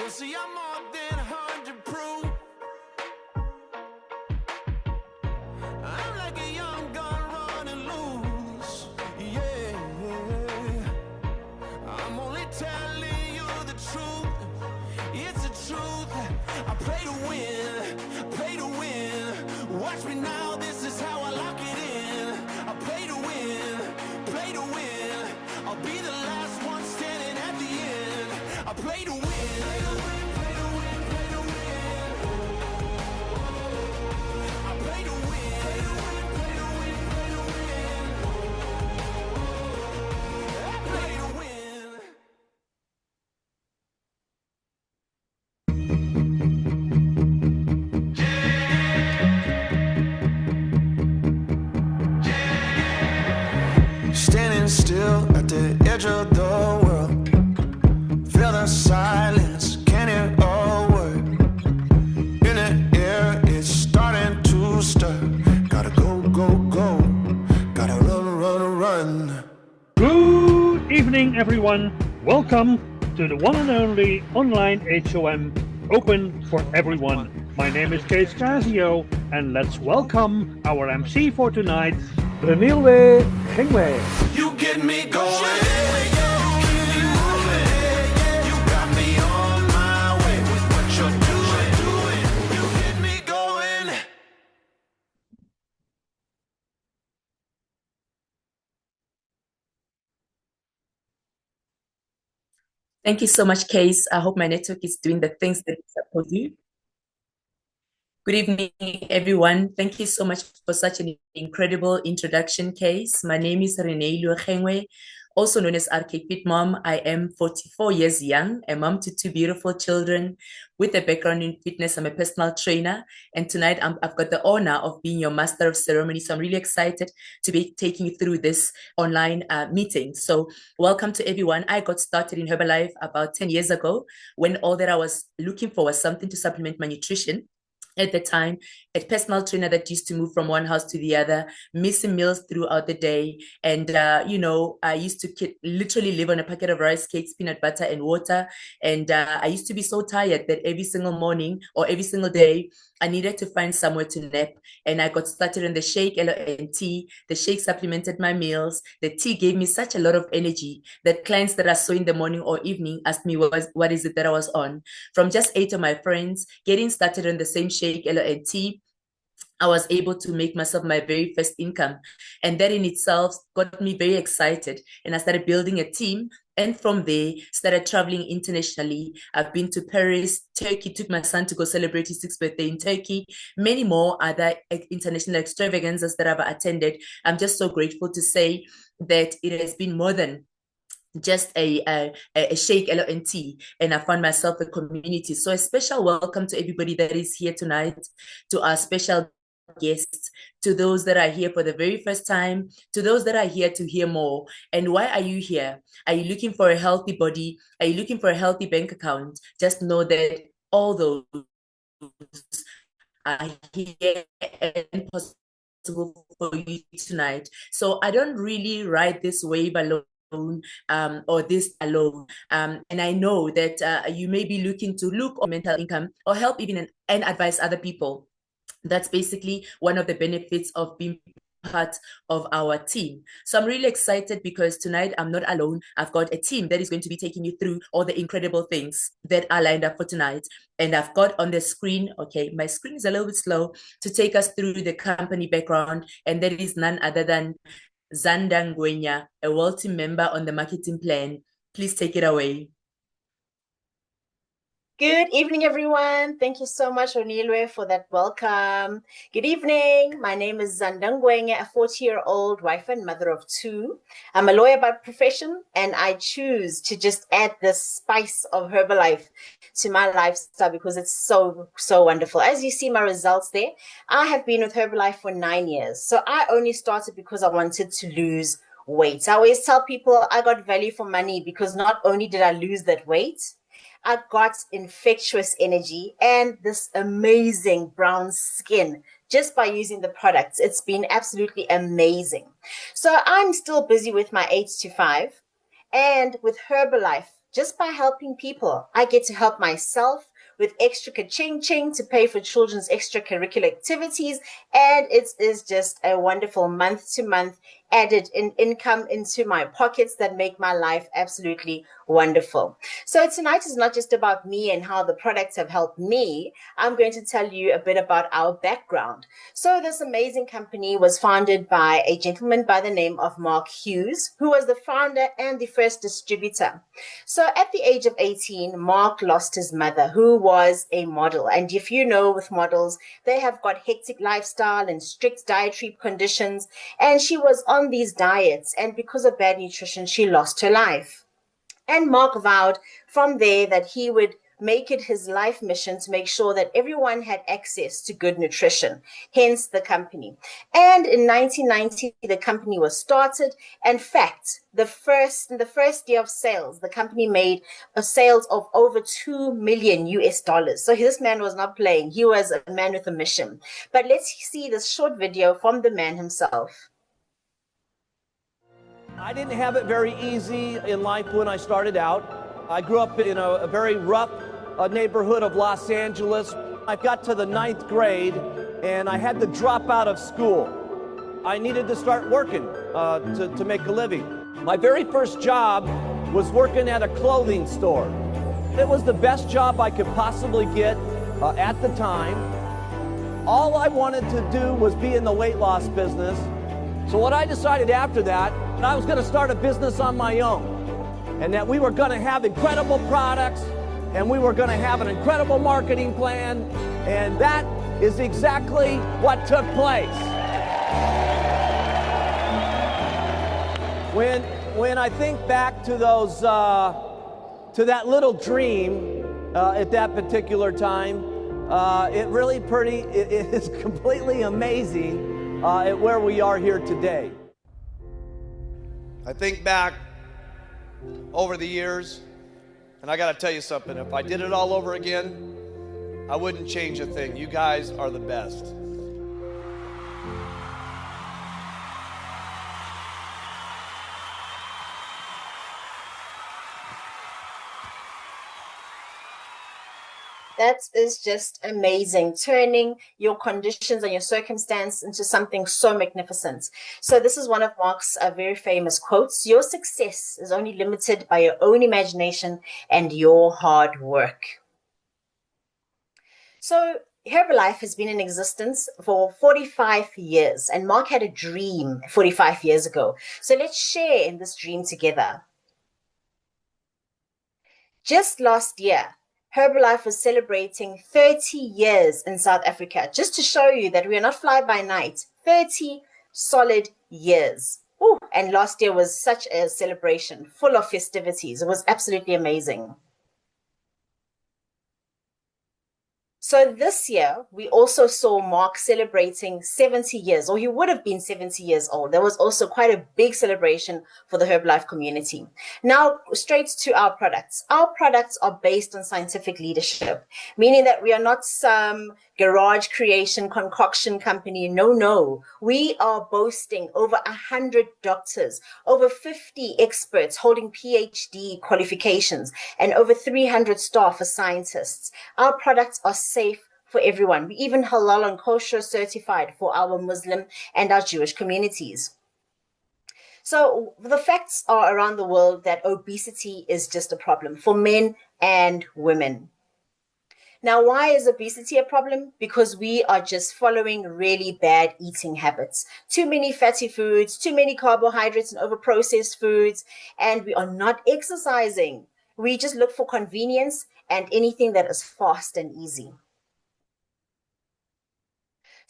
See, I'm more than 100 proof. I'm like a young gun running loose. Yeah, I'm only telling you the truth. It's the truth. I play to win, play to win. Watch me now, this is how I lock it in. I play to win, play to win. I'll be the last one standing at the end. I play to win. Play to win, play to win, play to win. I play to win, play to win, play to win, play to win. I play to win. Standing still at the edge of the world. Feel the silence, can't hear a word. In the air, it's starting to stir. Gotta go, go, go. Gotta run, run, run. Good evening, everyone. Welcome to the one and only online HOM, open for everyone. My name is Kees Casio, and let's welcome our MC for tonight, Zamo Ngcobo. You get me going. Keep me moving. You got me on my way with what you're doing. You get me going. Thank you so much, Case. I hope my network is doing the things that it's supposed to. Good evening, everyone. Thank you so much for such an incredible introduction, Case. My name is Renee Ngcobo, also known as RK Fit Mom. I am 44 years young, a mom to two beautiful children with a background in fitness. I'm a personal trainer. And tonight I've got the honor of being your master of ceremony. So I'm really excited to be taking you through this online meeting. So welcome to everyone. I got started in Herbalife about 10 years ago when all that I was looking for was something to supplement my nutrition. At the time, a personal trainer that used to move from one house to the other, missing meals throughout the day. And, I used to literally live on a packet of rice cakes, peanut butter, and water. And I used to be so tired that every single morning or every single day, I needed to find somewhere to nap. And I got started on the shake, L-O-N-T. The shake supplemented my meals. The tea gave me such a lot of energy that clients that I saw in the morning or evening asked me what is it that I was on. From just 8 of my friends getting started on the same shake, L-O-N-T, I was able to make myself my very first income. And that in itself got me very excited. And I started building a team. And from there, started traveling internationally. I've been to Paris, Turkey, took my son to go celebrate his 6th birthday in Turkey, many more other international extravaganzas that I've attended. I'm just so grateful to say that it has been more than just a shake, L-O-N-T, and I found myself a community. So a special welcome to everybody that is here tonight, to our special guests, to those that are here for the very first time, to those that are here to hear more. And why are you here? Are you looking for a healthy body? Are you looking for a healthy bank account? Just know that all those are here and possible for you tonight. So I don't really ride this wave alone. Or this alone. And I know that you may be looking to look on mental income or help even and advise other people. That's basically one of the benefits of being part of our team. So I'm really excited because tonight I'm not alone. I've got a team that is going to be taking you through all the incredible things that are lined up for tonight. And I've got on the screen, okay, my screen is a little bit slow, to take us through the company background. And that is none other than Zamo Ngcobo, a world team member on the marketing plan. Please take it away. Good evening, everyone. Thank you so much, Onilwe, for that welcome. Good evening. My name is Zamo Ngcobo, a 40-year-old wife and mother of two. I'm a lawyer by profession, and I choose to just add the spice of Herbalife to my lifestyle because it's so, so wonderful. As you see my results there, I have been with Herbalife for 9 years. So I only started because I wanted to lose weight. I always tell people I got value for money because not only did I lose that weight, I got infectious energy and this amazing brown skin just by using the products. It's been absolutely amazing. So I'm still busy with my 8 to 5, and with Herbalife, just by helping people, I get to help myself with extra ka-ching-ching to pay for children's extracurricular activities. And it is just a wonderful month-to-month added income into my pockets that make my life absolutely wonderful. So tonight is not just about me and how the products have helped me. I'm going to tell you a bit about our background. So this amazing company was founded by a gentleman by the name of Mark Hughes, who was the founder and the first distributor. So at the age of 18, Mark lost his mother, who was a model. And if you know, with models, they have got hectic lifestyle and strict dietary conditions. And she was on these diets, and because of bad nutrition, she lost her life. And Mark vowed from there that he would make it his life mission to make sure that everyone had access to good nutrition, hence the company. And in 1990, the company was started. In fact, in the first year of sales, the company made a sales of over 2 million US dollars. So this man was not playing. He was a man with a mission. But let's see this short video from the man himself. I didn't have it very easy in life when I started out. I grew up in a very rough neighborhood of Los Angeles. I got to the 9th grade and I had to drop out of school. I needed to start working to make a living. My very first job was working at a clothing store. It was the best job I could possibly get at the time. All I wanted to do was be in the weight loss business. So what I decided after that, I was going to start a business on my own, and that we were going to have incredible products, and we were going to have an incredible marketing plan, and that is exactly what took place. When I think back to those, to that little dream at that particular time, it is completely amazing at where we are here today. I think back over the years, and I got to tell you something. If I did it all over again, I wouldn't change a thing. You guys are the best. That is just amazing, turning your conditions and your circumstance into something so magnificent. So this is one of Mark's very famous quotes. Your success is only limited by your own imagination and your hard work. So Herbalife has been in existence for 45 years, and Mark had a dream 45 years ago. So let's share in this dream together. Just last year, Herbalife was celebrating 30 years in South Africa, just to show you that we are not fly by night. 30 solid years. Ooh, and last year was such a celebration, full of festivities. It was absolutely amazing. So this year, we also saw Mark celebrating 70 years, or he would have been 70 years old. There was also quite a big celebration for the Herbalife community. Now, straight to our products. Our products are based on scientific leadership, meaning that we are not some garage creation concoction company. No. We are boasting over 100 doctors, over 50 experts holding PhD qualifications, and over 300 staff as scientists. Our products are safe for everyone. We even halal and kosher certified for our Muslim and our Jewish communities. So the facts are around the world that obesity is just a problem for men and women. Now, why is obesity a problem? Because we are just following really bad eating habits. Too many fatty foods, too many carbohydrates and overprocessed foods, and we are not exercising. We just look for convenience and anything that is fast and easy.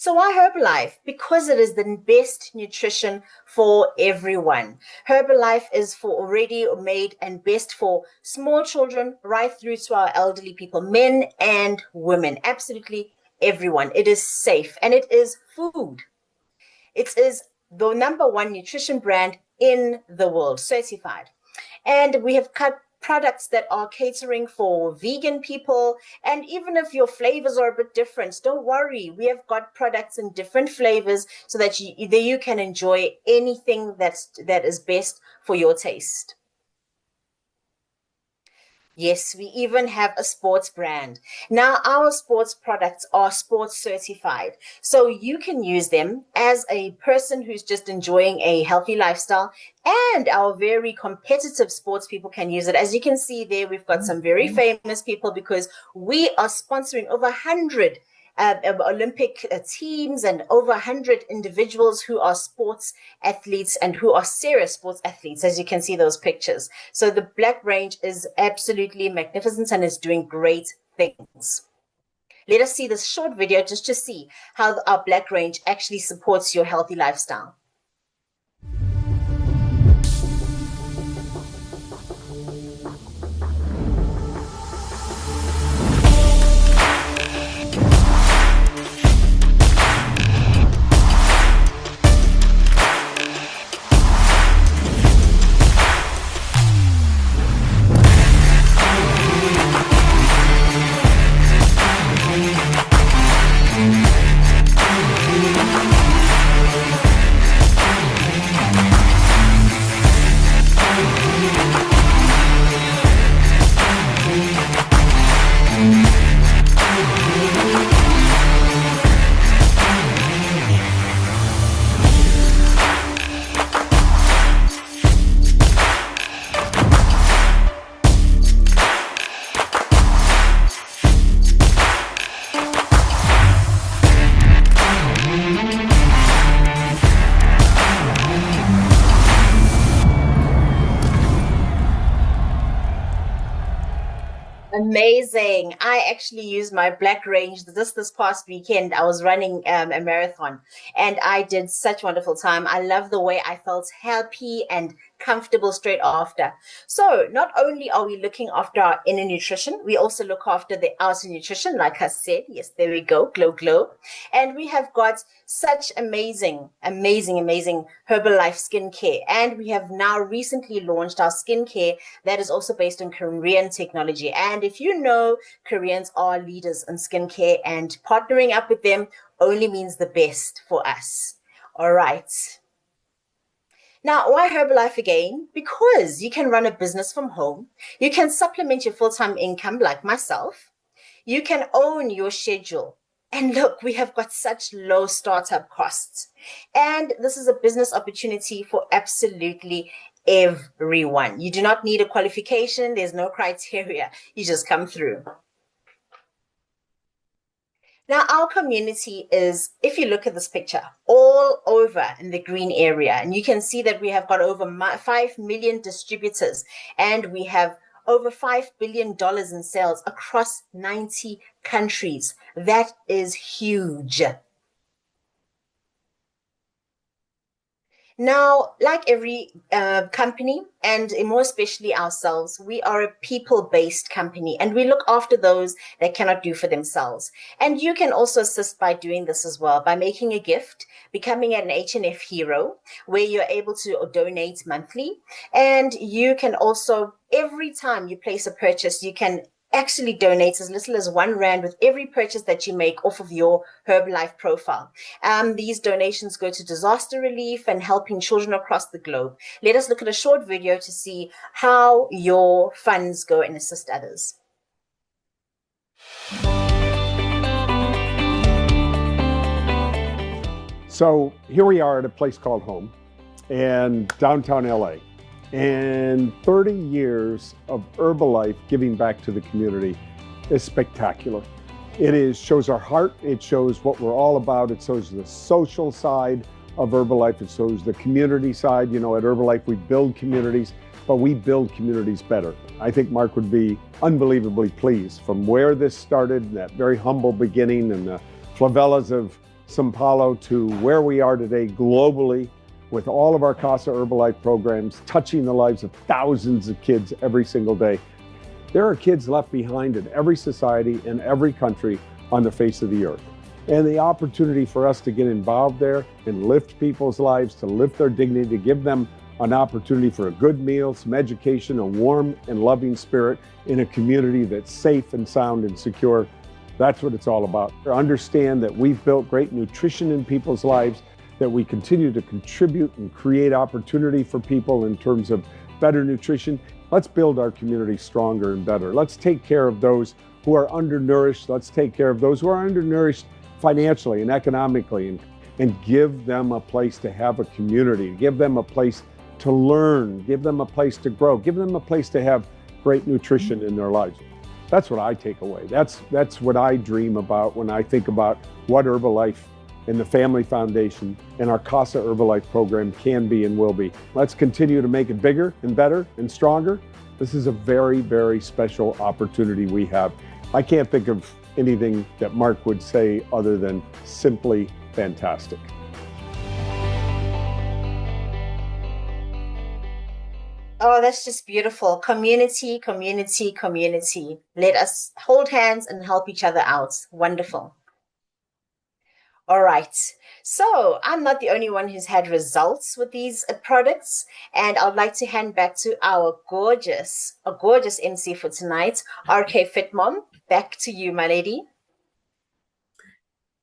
So why Herbalife? Because it is the best nutrition for everyone. Herbalife is for already made and best for small children right through to our elderly people, men and women, absolutely everyone. It is safe and it is food. It is the #1 nutrition brand in the world, certified. And we have cut products that are catering for vegan people. And even if your flavors are a bit different, don't worry. We have got products in different flavors so that you can enjoy anything that is best for your taste. Yes, we even have a sports brand. Now, our sports products are sports certified. So you can use them as a person who's just enjoying a healthy lifestyle, and our very competitive sports people can use it. As you can see there, we've got some very famous people because we are sponsoring over 100 Olympic teams and over 100 individuals who are sports athletes and who are serious sports athletes, as you can see those pictures. So the Black range is absolutely magnificent and is doing great things. Let us see this short video just to see how our Black range actually supports your healthy lifestyle. Amazing. I actually used my Black range this past weekend. I was running a marathon and I did such wonderful time. I love the way I felt happy and comfortable straight after. So not only are we looking after our inner nutrition, we also look after the outer nutrition, like I said. Yes, there we go. Glow, glow. And we have got such amazing Herbalife skincare. And we have now recently launched our skincare that is also based on Korean technology. And if you know, Koreans are leaders in skincare, and partnering up with them only means the best for us. All right. Now, why Herbalife again? Because you can run a business from home. You can supplement your full-time income like myself. You can own your schedule. And look, we have got such low startup costs. And this is a business opportunity for absolutely everyone. You do not need a qualification. There's no criteria. You just come through. Now, our community is, if you look at this picture, all over in the green area, and you can see that we have got over 5 million distributors, and we have over $5 billion in sales across 90 countries. That is huge. Now, like every company, and more especially ourselves, we are a people-based company, and we look after those that cannot do for themselves. And you can also assist by doing this as well, by making a gift, becoming an H&F hero, where you're able to donate monthly. And you can also, every time you place a purchase, you can actually donate as little as R1 with every purchase that you make off of your Herbalife profile. These donations go to disaster relief and helping children across the globe. Let us look at a short video to see how your funds go and assist others. So here we are at a place called home in downtown LA. And 30 years of Herbalife giving back to the community is spectacular. It shows our heart, it shows what we're all about, it shows the social side of Herbalife, it shows the community side. You know, at Herbalife we build communities, but we build communities better. I think Mark would be unbelievably pleased from where this started, that very humble beginning in the favelas of São Paulo, to where we are today globally, with all of our Casa Herbalife programs touching the lives of thousands of kids every single day. There are kids left behind in every society, in every country on the face of the earth. And the opportunity for us to get involved there and lift people's lives, to lift their dignity, to give them an opportunity for a good meal, some education, a warm and loving spirit in a community that's safe and sound and secure. That's what it's all about. To understand that we've built great nutrition in people's lives, that we continue to contribute and create opportunity for people in terms of better nutrition. Let's build our community stronger and better. Let's take care of those who are undernourished. Let's take care of those who are undernourished financially and economically, and give them a place to have a community, give them a place to learn, give them a place to grow, give them a place to have great nutrition in their lives. That's what I take away. That's what I dream about when I think about what Herbalife and the Family Foundation and our CASA Herbalife program can be and will be. Let's continue to make it bigger and better and stronger. This is a very, very special opportunity we have. I can't think of anything that Mark would say other than simply fantastic. Oh, that's just beautiful. Community, community, community. Let us hold hands and help each other out. Wonderful. All right. So I'm not the only one who's had results with these products, and I'd like to hand back to our gorgeous MC for tonight, RK Fit Mom. Back to you, my lady.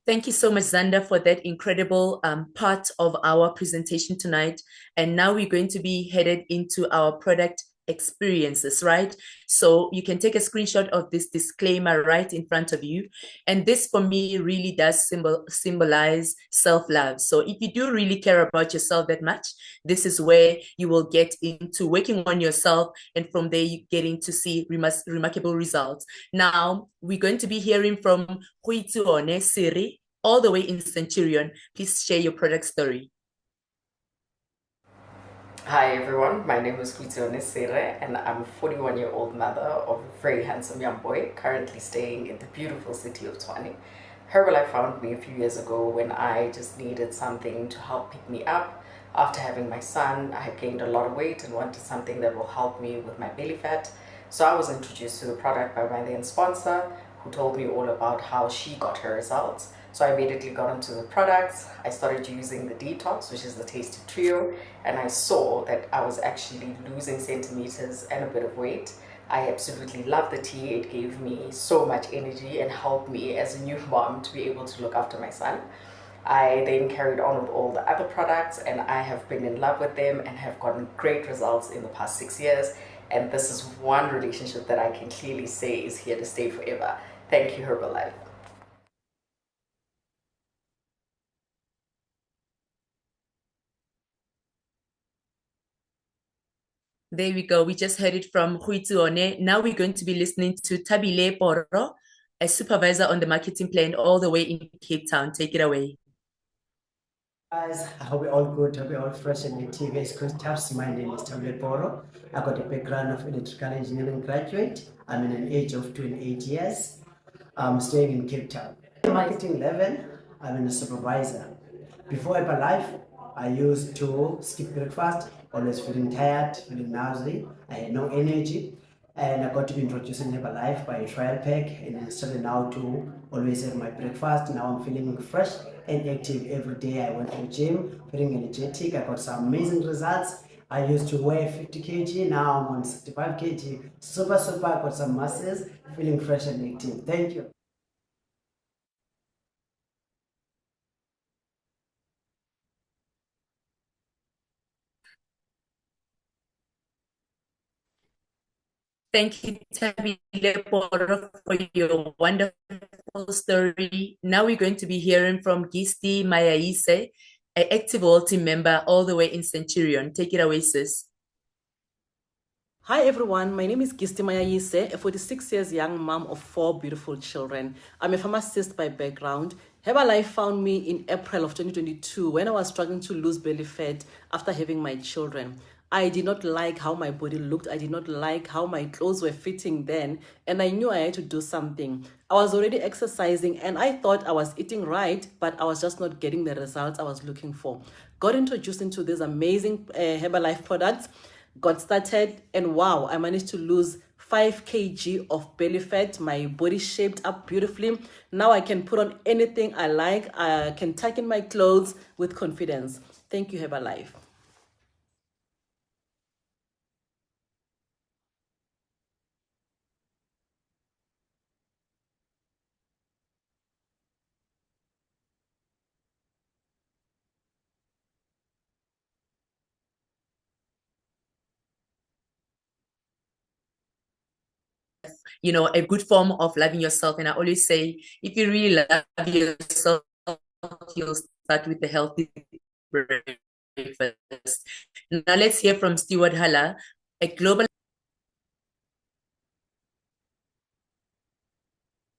Thank you so much, Xander, for that incredible part of our presentation tonight. And now we're going to be headed into our product experiences, right? So you can take a screenshot of this disclaimer right in front of you. And this for me really does symbolize self-love. So if you do really care about yourself that much, this is where you will get into working on yourself. And from there, you getting to see remarkable results. Now, we're going to be hearing from Huituone Siri, all the way in Centurion. Please share your product story. Hi everyone, my name is Kuitone Sere and I'm a 41-year-old mother of a very handsome young boy currently staying in the beautiful city of Tshwane. Herbalife found me a few years ago when I just needed something to help pick me up. After having my son, I had gained a lot of weight and wanted something that will help me with my belly fat. So I was introduced to the product by my then sponsor, who told me all about how she got her results. So I immediately got into the products. I started using the Detox, which is the Tasty Trio, and I saw that I was actually losing centimeters and a bit of weight. I absolutely loved the tea. It gave me so much energy and helped me as a new mom to be able to look after my son. I then carried on with all the other products and I have been in love with them and have gotten great results in the past 6 years. And this is one relationship that I can clearly say is here to stay forever. Thank you, Herbalife. There we go. We just heard it from Huituone. Now we're going to be listening to Tabile Poro, a supervisor on the marketing plan all the way in Cape Town. Take it away. Guys, I hope you're all good. I hope you're all fresh and active. As Taps, my name is Tabile Poro. I got a background of electrical engineering graduate. I'm in an age of 28 years. I'm staying in Cape Town. Marketing level, I'm a supervisor. Before Herbalife, I used to skip breakfast, always feeling tired, feeling nauseous. I had no energy. And I got to be introduced in Herbalife by a trial pack, and I started now to always have my breakfast. Now I'm feeling fresh and active every day. I went to the gym, feeling energetic. I got some amazing results. I used to weigh 50 kg, now I'm on 65 kg. Super, I got some muscles, feeling fresh and active. Thank you. Thank you, Tabile Poro, for your wonderful story. Now we're going to be hearing from Gisti Mayaise, an active World team member all the way in Centurion. Take it away, sis. Hi everyone, my name is Gisti Mayayise, a 46 years young mom of 4 beautiful children. I'm a pharmacist by background. Herbalife found me in April of 2022 when I was struggling to lose belly fat after having my children. I did not like how my body looked. I did not like how my clothes were fitting then, and I knew I had to do something. I was already exercising and I thought I was eating right, but I was just not getting the results I was looking for. Got introduced into these amazing Herbalife products, got started, and wow, I managed to lose 5 kg of belly fat. My body shaped up beautifully. Now I can put on anything I like. I can tuck in my clothes with confidence. Thank you, Herbalife. a good form of loving yourself. And I always say, if you really love yourself, you'll start with a healthy breakfast. Now let's hear from Stewart Haller, a global.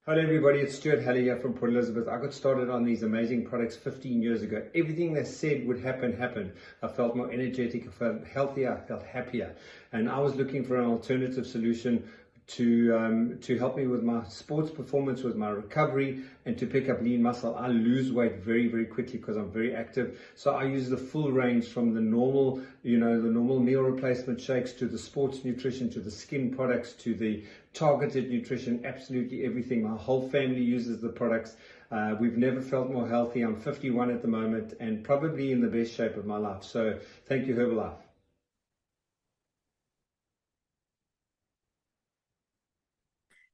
Hello everybody, it's Stuart Haller here from Port Elizabeth. I got started on these amazing products 15 years ago. Everything they said would happen, happened. I felt more energetic, I felt healthier, I felt happier. And I was looking for an alternative solution to help me with my sports performance, with my recovery, and to pick up lean muscle. I lose weight very, very quickly because I'm very active. So I use the full range from the normal, the normal meal replacement shakes to the sports nutrition, to the skin products, to the targeted nutrition, absolutely everything. My whole family uses the products. We've never felt more healthy. I'm 51 at the moment and probably in the best shape of my life. So thank you, Herbalife.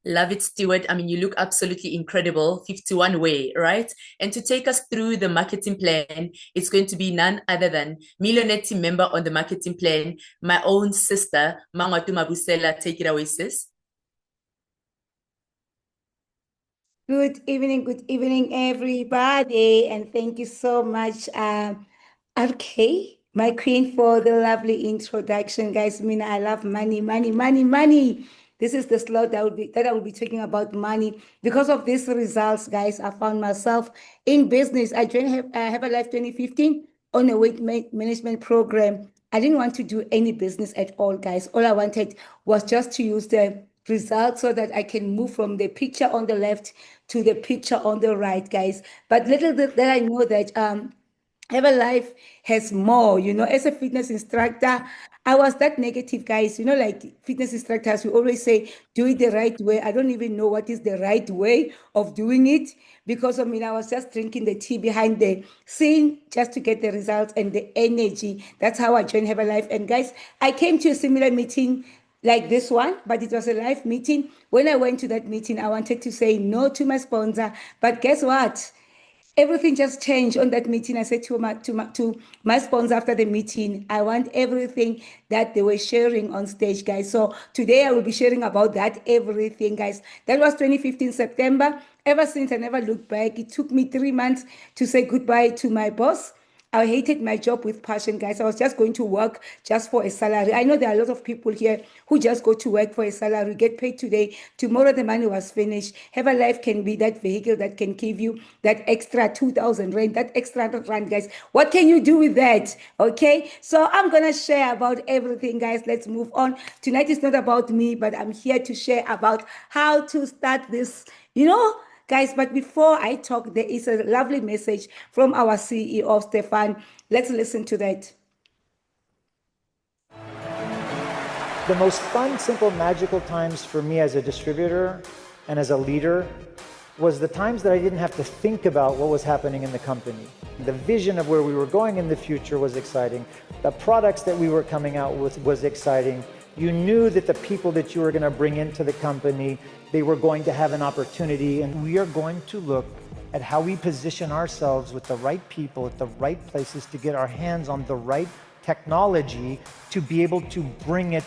Love it, Stuart. I mean, you look absolutely incredible. 51 way, right? And to take us through the marketing plan, it's going to be none other than Millionaire team member on the marketing plan, my own sister, Mangwatu Mabusela. Take it away, sis. Good evening, everybody, and thank you so much, RK, my queen, for the lovely introduction, guys. Mina, I love money, money, money, money. This is the slot that I will be talking about money. Because of these results, guys, I found myself in business. I joined Herbalife 2015 on a weight management program. I didn't want to do any business at all, guys. All I wanted was just to use the results so that I can move from the picture on the left to the picture on the right, guys. But little did I know that Herbalife has more. As a fitness instructor, I was that negative, guys. Like fitness instructors, we always say, do it the right way. I don't even know what is the right way of doing it because I was just drinking the tea behind the scene just to get the results and the energy. That's how I joined Herbalife. And guys, I came to a similar meeting like this one, but it was a live meeting. When I went to that meeting, I wanted to say no to my sponsor, but guess what? Everything just changed on that meeting. I said to my sponsor after the meeting, I want everything that they were sharing on stage, guys. So today I will be sharing about that everything, guys. That was 2015 September. Ever since, I never looked back. It took me 3 months to say goodbye to my boss. I hated my job with passion, guys. I was just going to work just for a salary. I know there are a lot of people here who just go to work for a salary, get paid today. Tomorrow the money was finished. Herbalife can be that vehicle that can give you that extra 2,000 rand, that extra rand, guys. What can you do with that? Okay, so I'm going to share about everything, guys. Let's move on. Tonight is not about me, but I'm here to share about how to start this, Guys, but before I talk, there is a lovely message from our CEO, Stefan. Let's listen to that. The most fun, simple, magical times for me as a distributor and as a leader was the times that I didn't have to think about what was happening in the company. The vision of where we were going in the future was exciting. The products that we were coming out with was exciting. You knew that the people that you were going to bring into the company, they were going to have an opportunity, and we are going to look at how we position ourselves with the right people at the right places to get our hands on the right technology to be able to bring it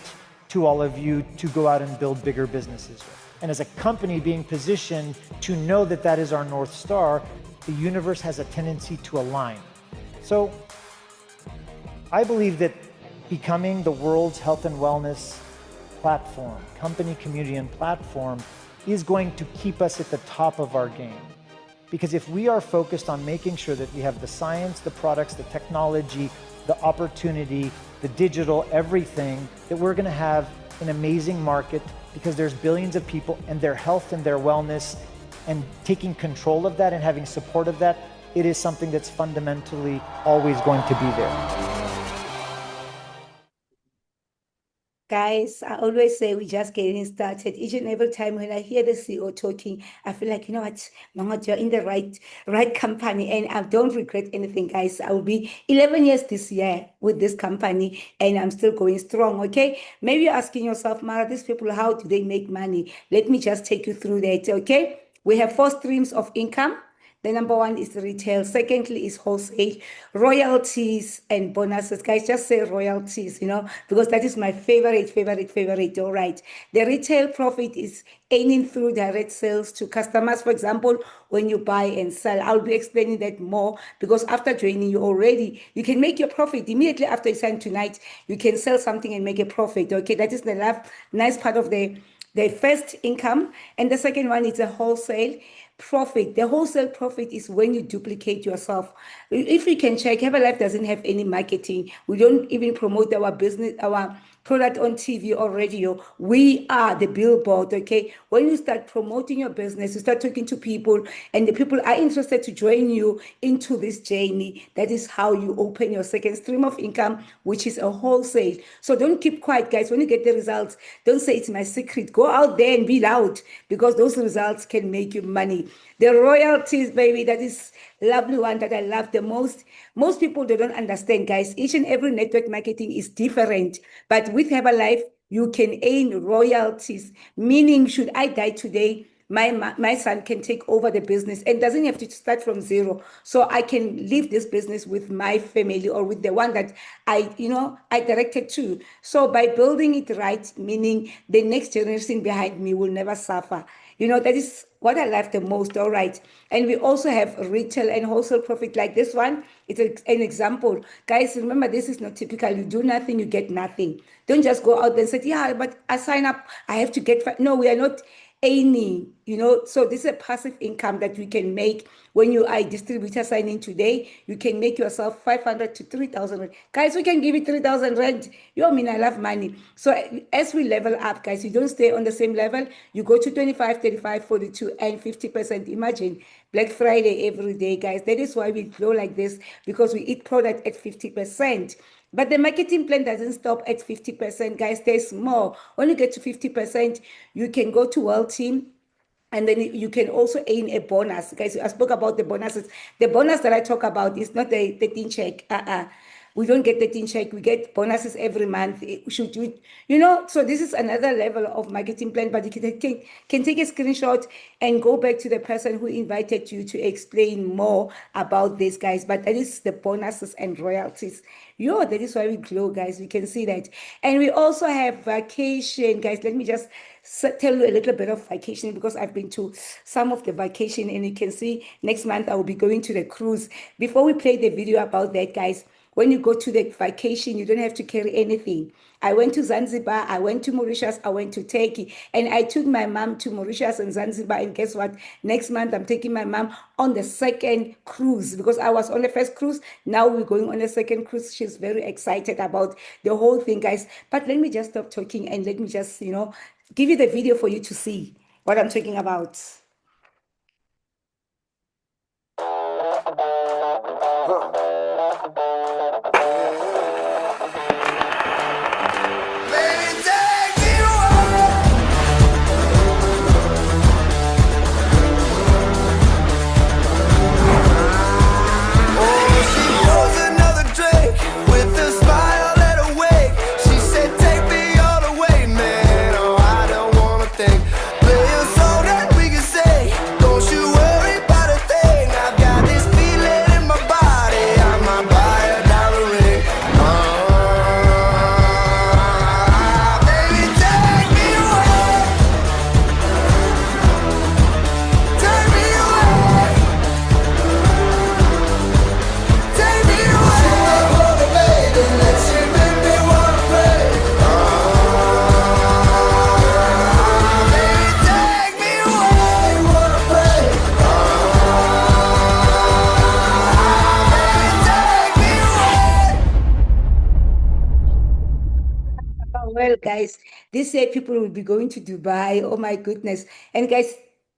to all of you to go out and build bigger businesses with. And as a company being positioned to know that that is our North Star, the universe has a tendency to align. So I believe that becoming the world's health and wellness platform, company, community, and platform is going to keep us at the top of our game. Because if we are focused on making sure that we have the science, the products, the technology, the opportunity, the digital, everything, that we're going to have an amazing market because there's billions of people and their health and their wellness, and taking control of that and having support of that, it is something that's fundamentally always going to be there. Guys, I always say we're just getting started. Each and every time when I hear the CEO talking, I feel like, you know what, Mama, you're in the right company, and I don't regret anything, guys. I will be 11 years this year with this company, and I'm still going strong, okay? Maybe you're asking yourself, Mara, these people, how do they make money? Let me just take you through that, okay? We have 4 streams of income. The number one is retail. Secondly is wholesale, royalties and bonuses. Guys, just say royalties, because that is my favorite. All right. The retail profit is earning through direct sales to customers. For example, when you buy and sell, I'll be explaining that more because after joining you can make your profit immediately after you sign tonight. You can sell something and make a profit. Okay, that is the nice part of the first income. And the second one is a wholesale profit. The wholesale profit is when you duplicate yourself. If you can check, Herbalife doesn't have any marketing. We don't even promote our business, our product on TV or radio. We are the billboard, okay? When you start promoting your business, you start talking to people, and the people are interested to join you into this journey. That is how you open your second stream of income, which is a wholesale. So don't keep quiet, guys. When you get the results, don't say it's my secret. Go out there and be loud because those results can make you money. The royalties, baby, that is lovely one that I love the most. Most people, they don't understand, guys. Each and every network marketing is different. But with Herbalife, you can earn royalties, meaning should I die today, my son can take over the business and doesn't have to start from zero. So I can leave this business with my family or with the one that I directed to. So by building it right, meaning the next generation behind me will never suffer. That is what I love the most. All right. And we also have retail and wholesale profit like this one. It's an example. Guys, remember, this is not typical. You do nothing, you get nothing. Don't just go out there and say, yeah, but I sign up, I have to get. No, we are not earning, so this is a passive income that we can make when you are a distributor signing today. You can make yourself 500 to 3,000 rand. Guys, we can give you 3,000 rand. I love money. So as we level up, guys, you don't stay on the same level. You go to 25, 35, 42, and 50%. Imagine Black Friday every day, guys. That is why we grow like this, because we eat product at 50%. But the marketing plan doesn't stop at 50%, guys. There's more. When you get to 50%, you can go to World Team, and then you can also earn a bonus. Guys, I spoke about the bonuses. The bonus that I talk about is not the 13 check. We don't get 13 check. We get bonuses every month. So this is another level of marketing plan, but you can take a screenshot and go back to the person who invited you to explain more about this, guys. But that is the bonuses and royalties. That is why we glow, guys. We can see that. And we also have vacation, guys. Let me just tell you a little bit of vacation, because I've been to some of the vacation, and you can see next month I will be going to the cruise. Before we play the video about that, guys, when you go to the vacation, you don't have to carry anything. I went to Zanzibar, I went to Mauritius, I went to Turkey, and I took my mom to Mauritius and Zanzibar. And guess what? Next month, I'm taking my mom on the second cruise, because I was on the first cruise. Now we're going on the second cruise. She's very excited about the whole thing, guys. But let me just stop talking and let me just, give you the video for you to see what I'm talking about. Well, guys, this year people will be going to Dubai. Oh my goodness. And guys,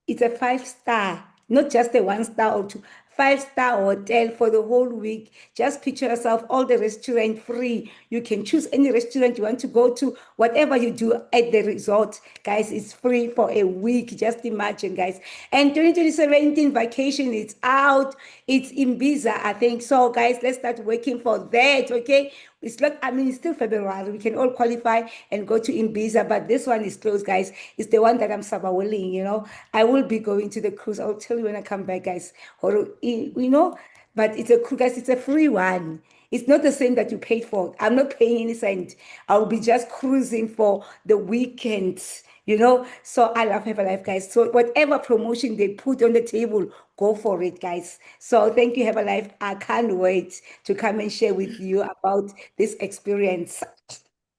it's a 5-star, not just a 1-star or 2. 5-star hotel for the whole week. Just picture yourself, all the restaurant free. You can choose any restaurant you want to go to. Whatever you do at the resort, guys, it's free for a week. Just imagine, guys. And 2017 vacation is out. It's in Ibiza, I think. So, guys, let's start working for that, okay? It's like, I mean, it's still February. We can all qualify and go to Ibiza, but this one is closed, guys. It's the one that I'm sabawilling, you know. I will be going to the cruise. I'll tell you when I come back, guys. Or, you know, but it's a cruise, guys. It's a free one. It's not the same that you paid for. I'm not paying any cent. I'll be just cruising for the weekend, you know. So I love Herbalife, guys. So whatever promotion they put on the table, go for it, guys. So thank you, Herbalife. I can't wait to come and share with you about this experience.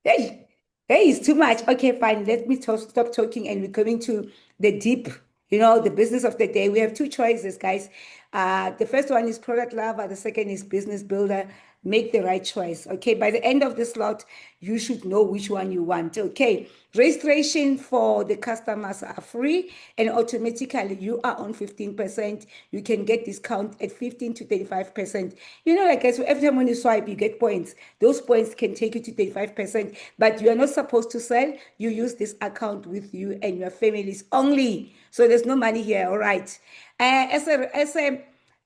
Hey, hey, it's too much. Okay, fine. Let me stop talking and we're coming to the deep, you know, the business of the day. We have two choices, guys. The first one is product lover. The second is business builder. Make the right choice. Okay, by the end of the slot, you should know which one you want. Okay, registration for the customers are free and automatically you are on 15%. You can get discount at 15 to 35%. You know, like so every time when you swipe, you get points. Those points can take you to 35%, but you are not supposed to sell. You use this account with you and your families only. So there's no money here. All right.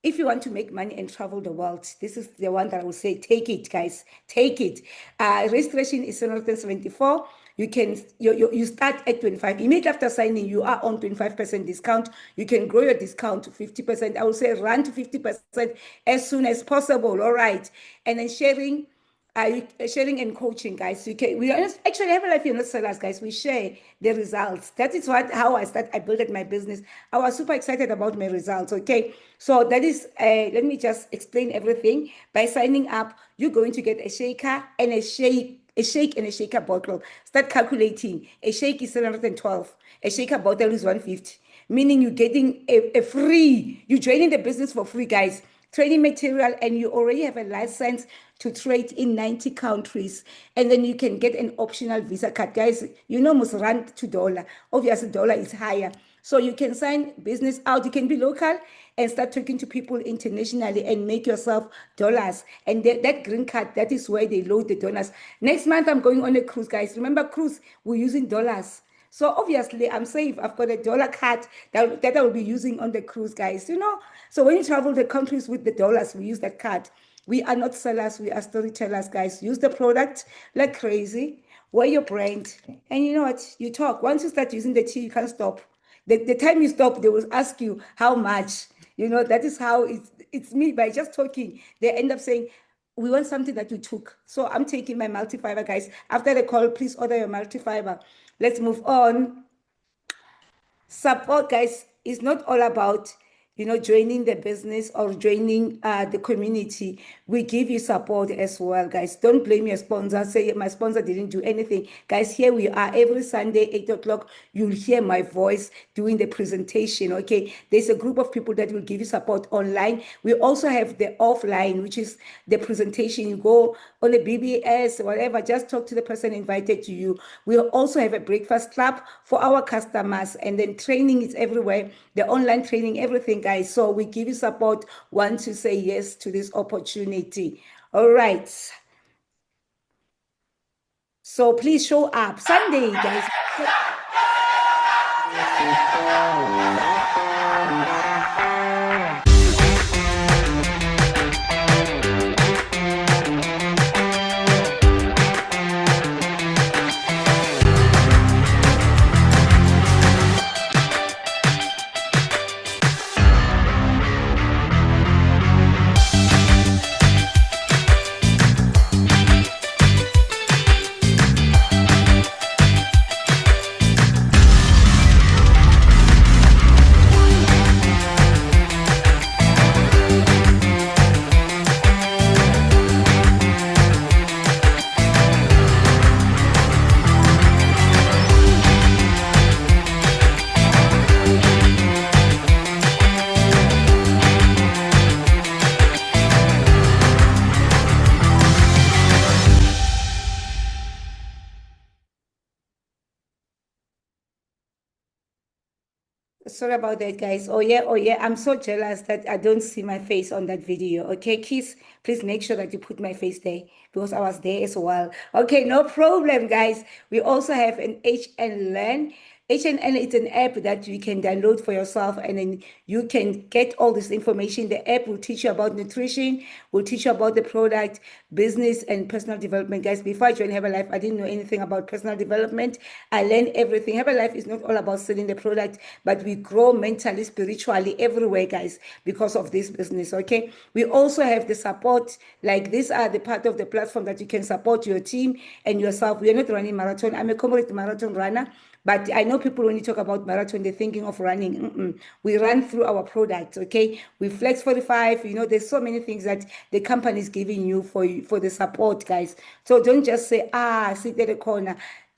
If you want to make money and travel the world, this is the one that I will say, take it, guys, take it. Registration is 774. You start at 25. Immediately after signing, you are on 25% discount. You can grow your discount to 50%. I will say run to 50% as soon as possible. All right. And then sharing and coaching, guys. We actually have a life, you're not sellers, guys. We share the results. That is how I built my business. I was super excited about my results. Okay, so that is let me just explain everything. By signing up, you're going to get a shaker and a shake and a shaker bottle. Start calculating. A shake is 712. A shaker bottle is 150. Meaning you're getting a free. You're joining the business for free, guys. Training material, and you already have a license to trade in 90 countries. And then you can get an optional Visa card. Guys, you know, must run to dollar. Obviously, dollar is higher. So you can sign business out. You can be local and start talking to people internationally and make yourself dollars. And that green card, that is where they load the dollars. Next month, I'm going on a cruise, guys. Remember, cruise, we're using dollars. So obviously, I'm safe. I've got a dollar card that I will be using on the cruise, guys. You know, so when you travel the countries with the dollars, we use that card. We are not sellers. We are storytellers, guys. Use the product like crazy. Wear your brand, and you know what? You talk. Once you start using the tea, you can't stop. The time you stop, they will ask you how much. You know, that is how it's me. By just talking, they end up saying, we want something that you took. So I'm taking my multifiber, guys. After the call, please order your multifiber. Let's move on. Support, guys, is not all about, you know, joining the business or joining the community. We give you support as well, guys. Don't blame your sponsor. Say my sponsor didn't do anything. Guys, here we are every Sunday, 8 o'clock. You'll hear my voice doing the presentation, okay? There's a group of people that will give you support online. We also have the offline, which is the presentation. You go on the BBS, whatever, just talk to the person invited to you. We'll also have a breakfast club for our customers, and then training is everywhere, the online training, everything, guys. So we give you support once you say yes to this opportunity. All right. So please show up Sunday, guys. Sorry about that, guys. Oh yeah, oh yeah. I'm so jealous that I don't see my face on that video. Okay, Kiss, please make sure that you put my face there because I was there as well. Okay, no problem, guys. We also have an HN Learn. HNN is an app that you can download for yourself, and then you can get all this information. The app will teach you about nutrition, will teach you about the product, business and personal development, guys. Before I joined Herbalife, I didn't know anything about personal development. I learned everything. Herbalife is not all about selling the product, but we grow mentally, spiritually, everywhere, guys, because of this business, okay? We also have the support, like these are the part of the platform that you can support your team and yourself. We are not running marathon. I'm a corporate marathon runner. But I know people, when you talk about marathon, they're thinking of running. We run through our products, okay? We Flex 45, there's so many things that the company is giving you for the support, guys. So don't just say, sit at the corner.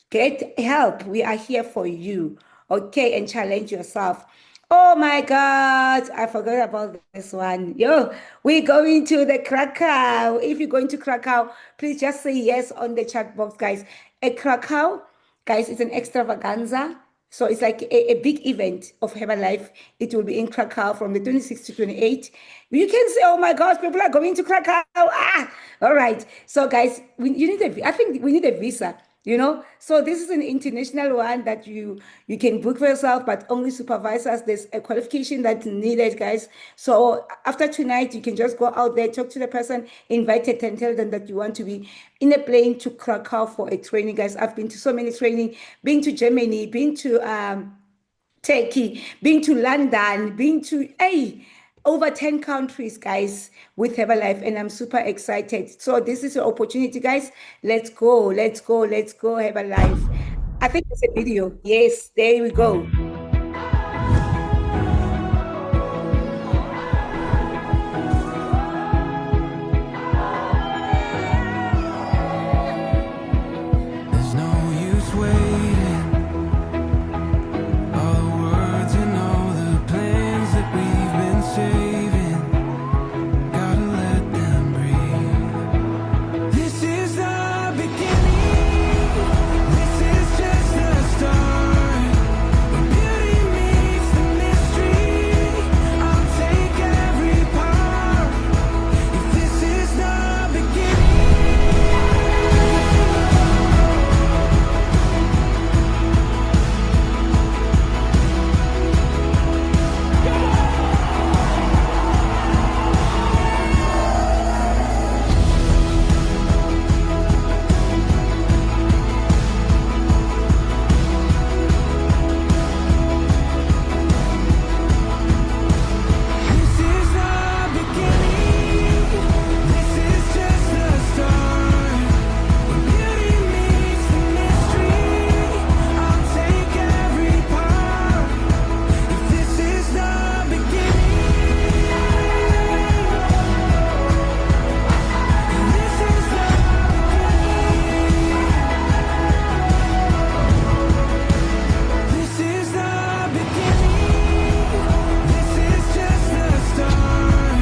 Get help. We are here for you, okay? And challenge yourself. Oh my God, I forgot about this one. We're going to the Krakow. If you're going to Krakow, please just say yes on the chat box, guys. A Krakow, guys, it's an extravaganza. So it's like a big event of Herbalife. It will be in Krakow from the 26th to 28th. You can say, oh my gosh, people are going to Krakow. All right. So guys, I think we need a visa. So this is an international one that you can book for yourself, but only supervisors. There's a qualification that's needed, guys. So after tonight, you can just go out there, talk to the person invited, and tell them that you want to be in a plane to Krakow for a training, guys. I've been to so many training, been to Germany, been to Turkey, been to London, been to over 10 countries, guys, with Herbalife, and I'm super excited. So this is your opportunity, guys. Let's go, let's go, let's go, Herbalife. I think it's a video. Yes, there we go. There's no use waiting. All the words and all the plans that we've been saving, gotta let them breathe. This is the beginning. This is just the start. When beauty meets the mystery, I'll take every part. If this is the beginning. This is the beginning. This is just the start. When beauty meets the mystery, I'll take every part. If this is the beginning, this is the beginning. This is the beginning. This is just the start.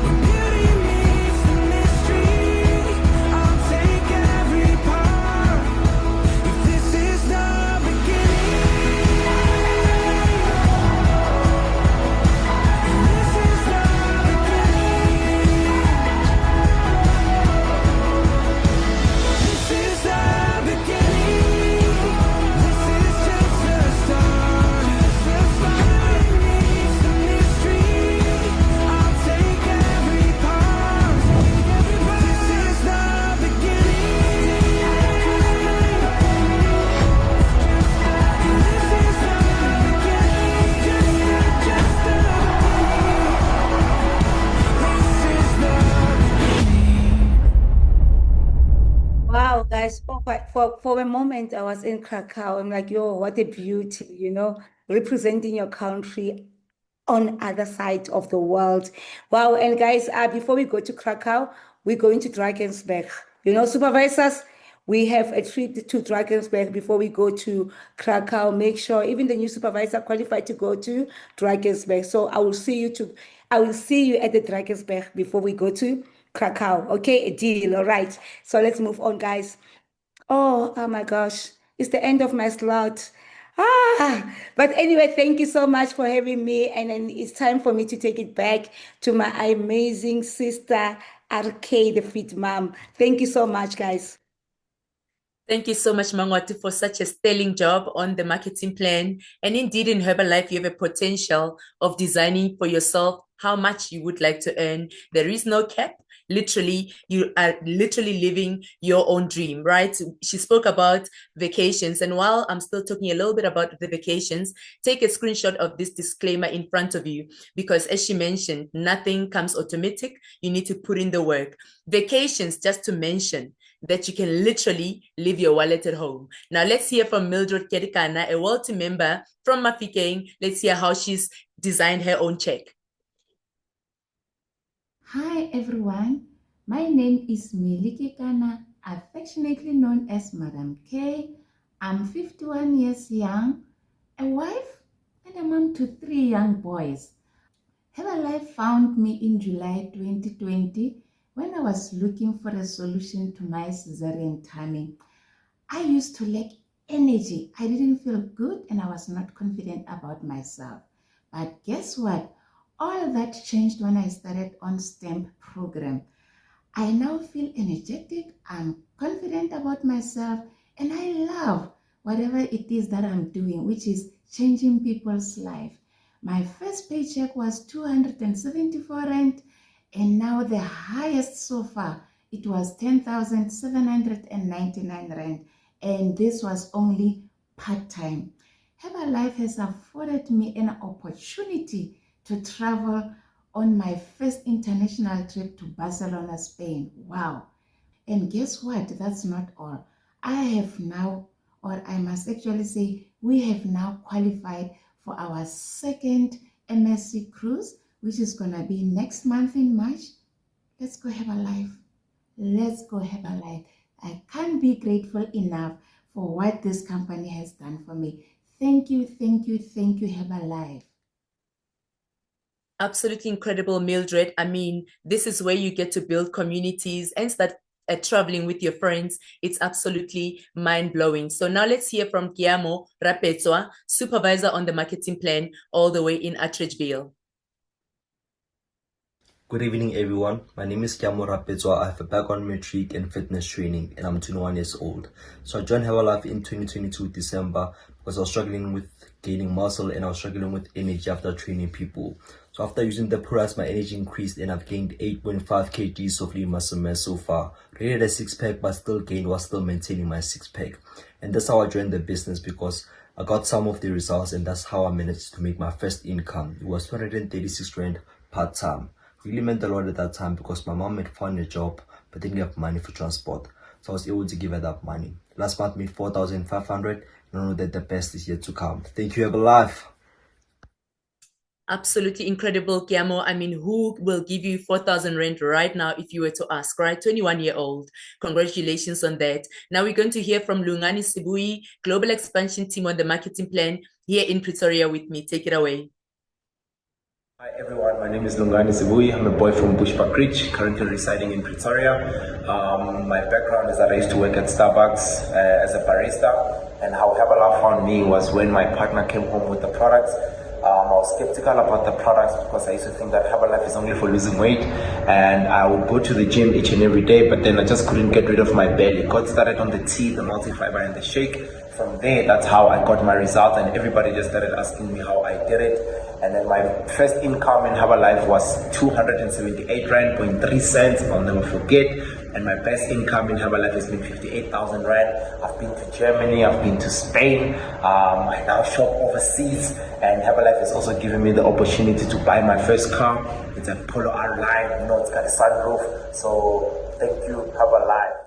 When beauty meets the mystery, I'll take every part. If this is the beginning, this is the beginning. This is the beginning. This is just the start. When beauty meets the mystery, I'll take every part. This is the beginning. This is the beginning. Just the beginning. This is the Wow, guys, for a moment, I was in Krakow. I'm like, what a beauty, representing your country on other side of the world. Wow, and guys, before we go to Krakow, we're going to Drakensberg. Supervisors, we have a trip to Drakensberg before we go to Krakow. Make sure even the new supervisor qualified to go to Drakensberg. So I will see you at the Drakensberg before we go to Krakow. Okay, a deal. All right. So let's move on, guys. Oh my gosh. It's the end of my slot. But anyway, thank you so much for having me. And then it's time for me to take it back to my amazing sister, RK, the fit mom. Thank you so much, guys. Thank you so much, Mangwatu, for such a sterling job on the marketing plan. And indeed, in Herbalife, you have a potential of designing for yourself how much you would like to earn. There is no cap. Literally, you are literally living your own dream, right? She spoke about vacations. And while I'm still talking a little bit about the vacations, take a screenshot of this disclaimer in front of you, because as she mentioned, nothing comes automatic. You need to put in the work. Vacations, just to mention, that you can literally leave your wallet at home. Now let's hear from Mildred Kedikana, a wealthy member from Mafikeng. Let's hear how she's designed her own check. Hi everyone, my name is Mili Kekana, affectionately known as Madam K. I'm 51 years young, a wife and a mom to 3 young boys. Herbalife found me in July 2020 when I was looking for a solution to my cesarean timing. I used to lack energy. I didn't feel good and I was not confident about myself. But guess what? All that changed when I started on STEM program. I now feel energetic, I'm confident about myself, and I love whatever it is that I'm doing, which is changing people's life. My first paycheck was 274 Rand, and now the highest so far, it was 10,799 Rand, and this was only part-time. Herbalife has afforded me an opportunity to travel on my first international trip to Barcelona, Spain. Wow. And guess what? That's not all. I have now, or I must actually say, we have now qualified for our second MSC cruise, which is going to be next month in March. Let's go have a life. Let's go have a life. I can't be grateful enough for what this company has done for me. Thank you, thank you, thank you, Herbalife. Absolutely incredible, Mildred. I mean, this is where you get to build communities and start traveling with your friends. It's absolutely mind-blowing. So now let's hear from Zamo Ngcobo, supervisor on the marketing plan, all the way in Atteridgeville. Good evening, everyone. My name is Zamo Ngcobo. I have a background in matric and fitness training, and I'm 21 years old. So I joined Herbalife in 2022 December because I was struggling with gaining muscle and I was struggling with energy after training people. So after using the products, my energy increased and I've gained 8.5 kgs of lean muscle mass so far. Rated a six-pack, but still gained while still maintaining my six-pack. And that's how I joined the business, because I got some of the results, and that's how I managed to make my first income. It was 236 Rand part-time. Really meant a lot at that time because my mom had found a job but didn't have money for transport. So I was able to give her that money. Last month made 4,500, and I know that the best is yet to come. Thank you, Herbalife. Absolutely incredible, Zamo. I mean, who will give you 4,000 Rand right now if you were to ask, right? 21-year-old. Congratulations on that. Now we're going to hear from Lungani Sibui, Global Expansion Team on the marketing plan here in Pretoria with me. Take it away. Hi everyone, my name is Lungani Sibui. I'm a boy from Bushbuck Ridge, currently residing in Pretoria. My background is that I used to work at Starbucks as a barista, and how Herbalife found me was when my partner came home with the products. I was skeptical about the products because I used to think that Herbalife is only for losing weight, and I would go to the gym each and every day, but then I just couldn't get rid of my belly. Got started on the tea, the multifiber and the shake. From there, that's how I got my result, and everybody just started asking me how I did it. And then my first income in Herbalife was 278 Rand, 0.3 cents, I'll never forget. And my best income in Herbalife has been 58,000 Rand. I've been to Germany, I've been to Spain, I now shop overseas, and Herbalife has also given me the opportunity to buy my first car. It's a Polo R line, you know, it's got a sunroof. So thank you, Herbalife.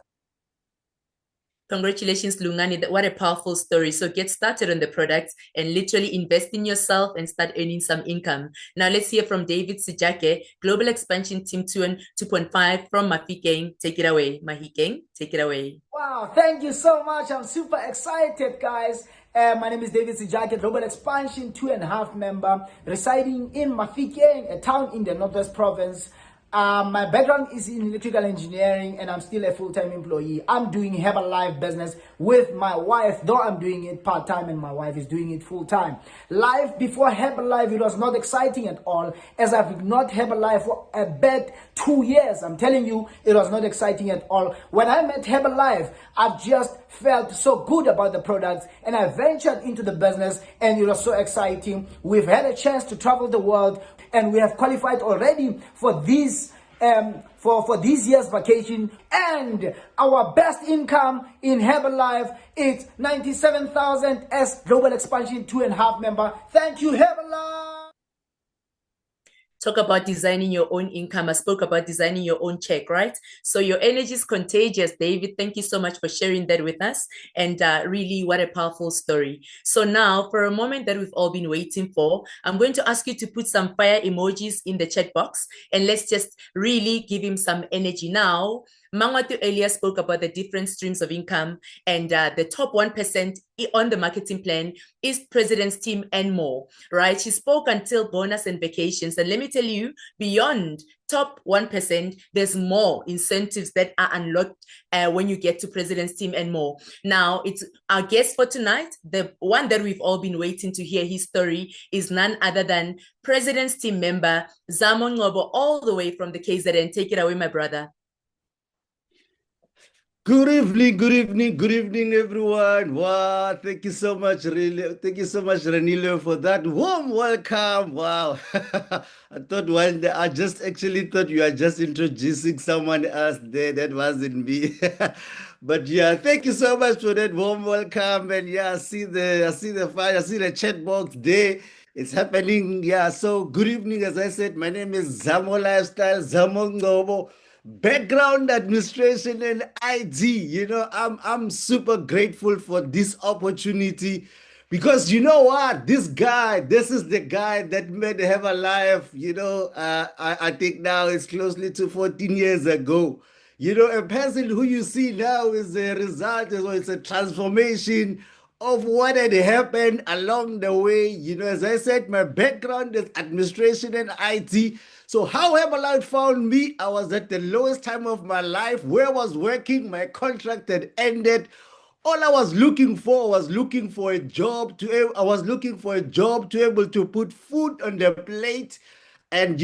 Congratulations, Lungani. What a powerful story. So get started on the products and literally invest in yourself and start earning some income. Now let's hear from David Sijake, Global Expansion Team 2.5 from Mafikeng. Take it away. Mahikeng, take it away. Wow, thank you so much. I'm super excited, guys. My name is David Sijake, Global Expansion 2.5 member, residing in Mafikeng, a town in the Northwest Province. My background is in electrical engineering, and I'm still a full-time employee. I'm doing Herbalife business with my wife, though I'm doing it part-time and my wife is doing it full-time. Life before Herbalife, it was not exciting at all, as I've ignored Herbalife for a bad 2 years. I'm telling you, it was not exciting at all. When I met Herbalife, I've just felt so good about the products, and I ventured into the business, and it was so exciting. We've had a chance to travel the world, and we have qualified already for these for this year's vacation, and our best income in Herbalife is 97,000 as Global Expansion 2.5 member. Thank you, Herbalife. Talk about designing your own income. I spoke about designing your own check, right? So your energy is contagious, David. Thank you so much for sharing that with us. And really, what a powerful story. So now, for a moment that we've all been waiting for, I'm going to ask you to put some fire emojis in the chat box, and let's just really give him some energy now. Mangwatu earlier spoke about the different streams of income, and the top 1% on the marketing plan is President's Team and more, right? She spoke until bonus and vacations. And let me tell you, beyond top 1%, there's more incentives that are unlocked when you get to President's Team and more. Now, it's our guest for tonight. The one that we've all been waiting to hear his story is none other than President's Team member, Zamo Ngcobo, all the way from the KZN. Take it away, my brother. Good evening, everyone. Wow, thank you so much, really. Thank you so much, Ranilo, for that warm welcome. Wow. I thought one day, I just actually thought you are just introducing someone else there. That wasn't me. But yeah, thank you so much for that warm welcome. And yeah, I see the fire, I see the chat box there. It's happening. Yeah. So good evening. As I said, my name is Zamo Lifestyle, Zamo Ngcobo. Background administration and IT. I'm super grateful for this opportunity because you know what? This is the guy that made Have a Life. I think now it's closely to 14 years ago. A person who you see now is a result, or it's a transformation of what had happened along the way. As I said, my background is administration and IT. So how Herbalife found me, I was at the lowest time of my life, where I was working, my contract had ended. All I was looking for was looking for a job to I was looking for a job to able to put food on the plate. And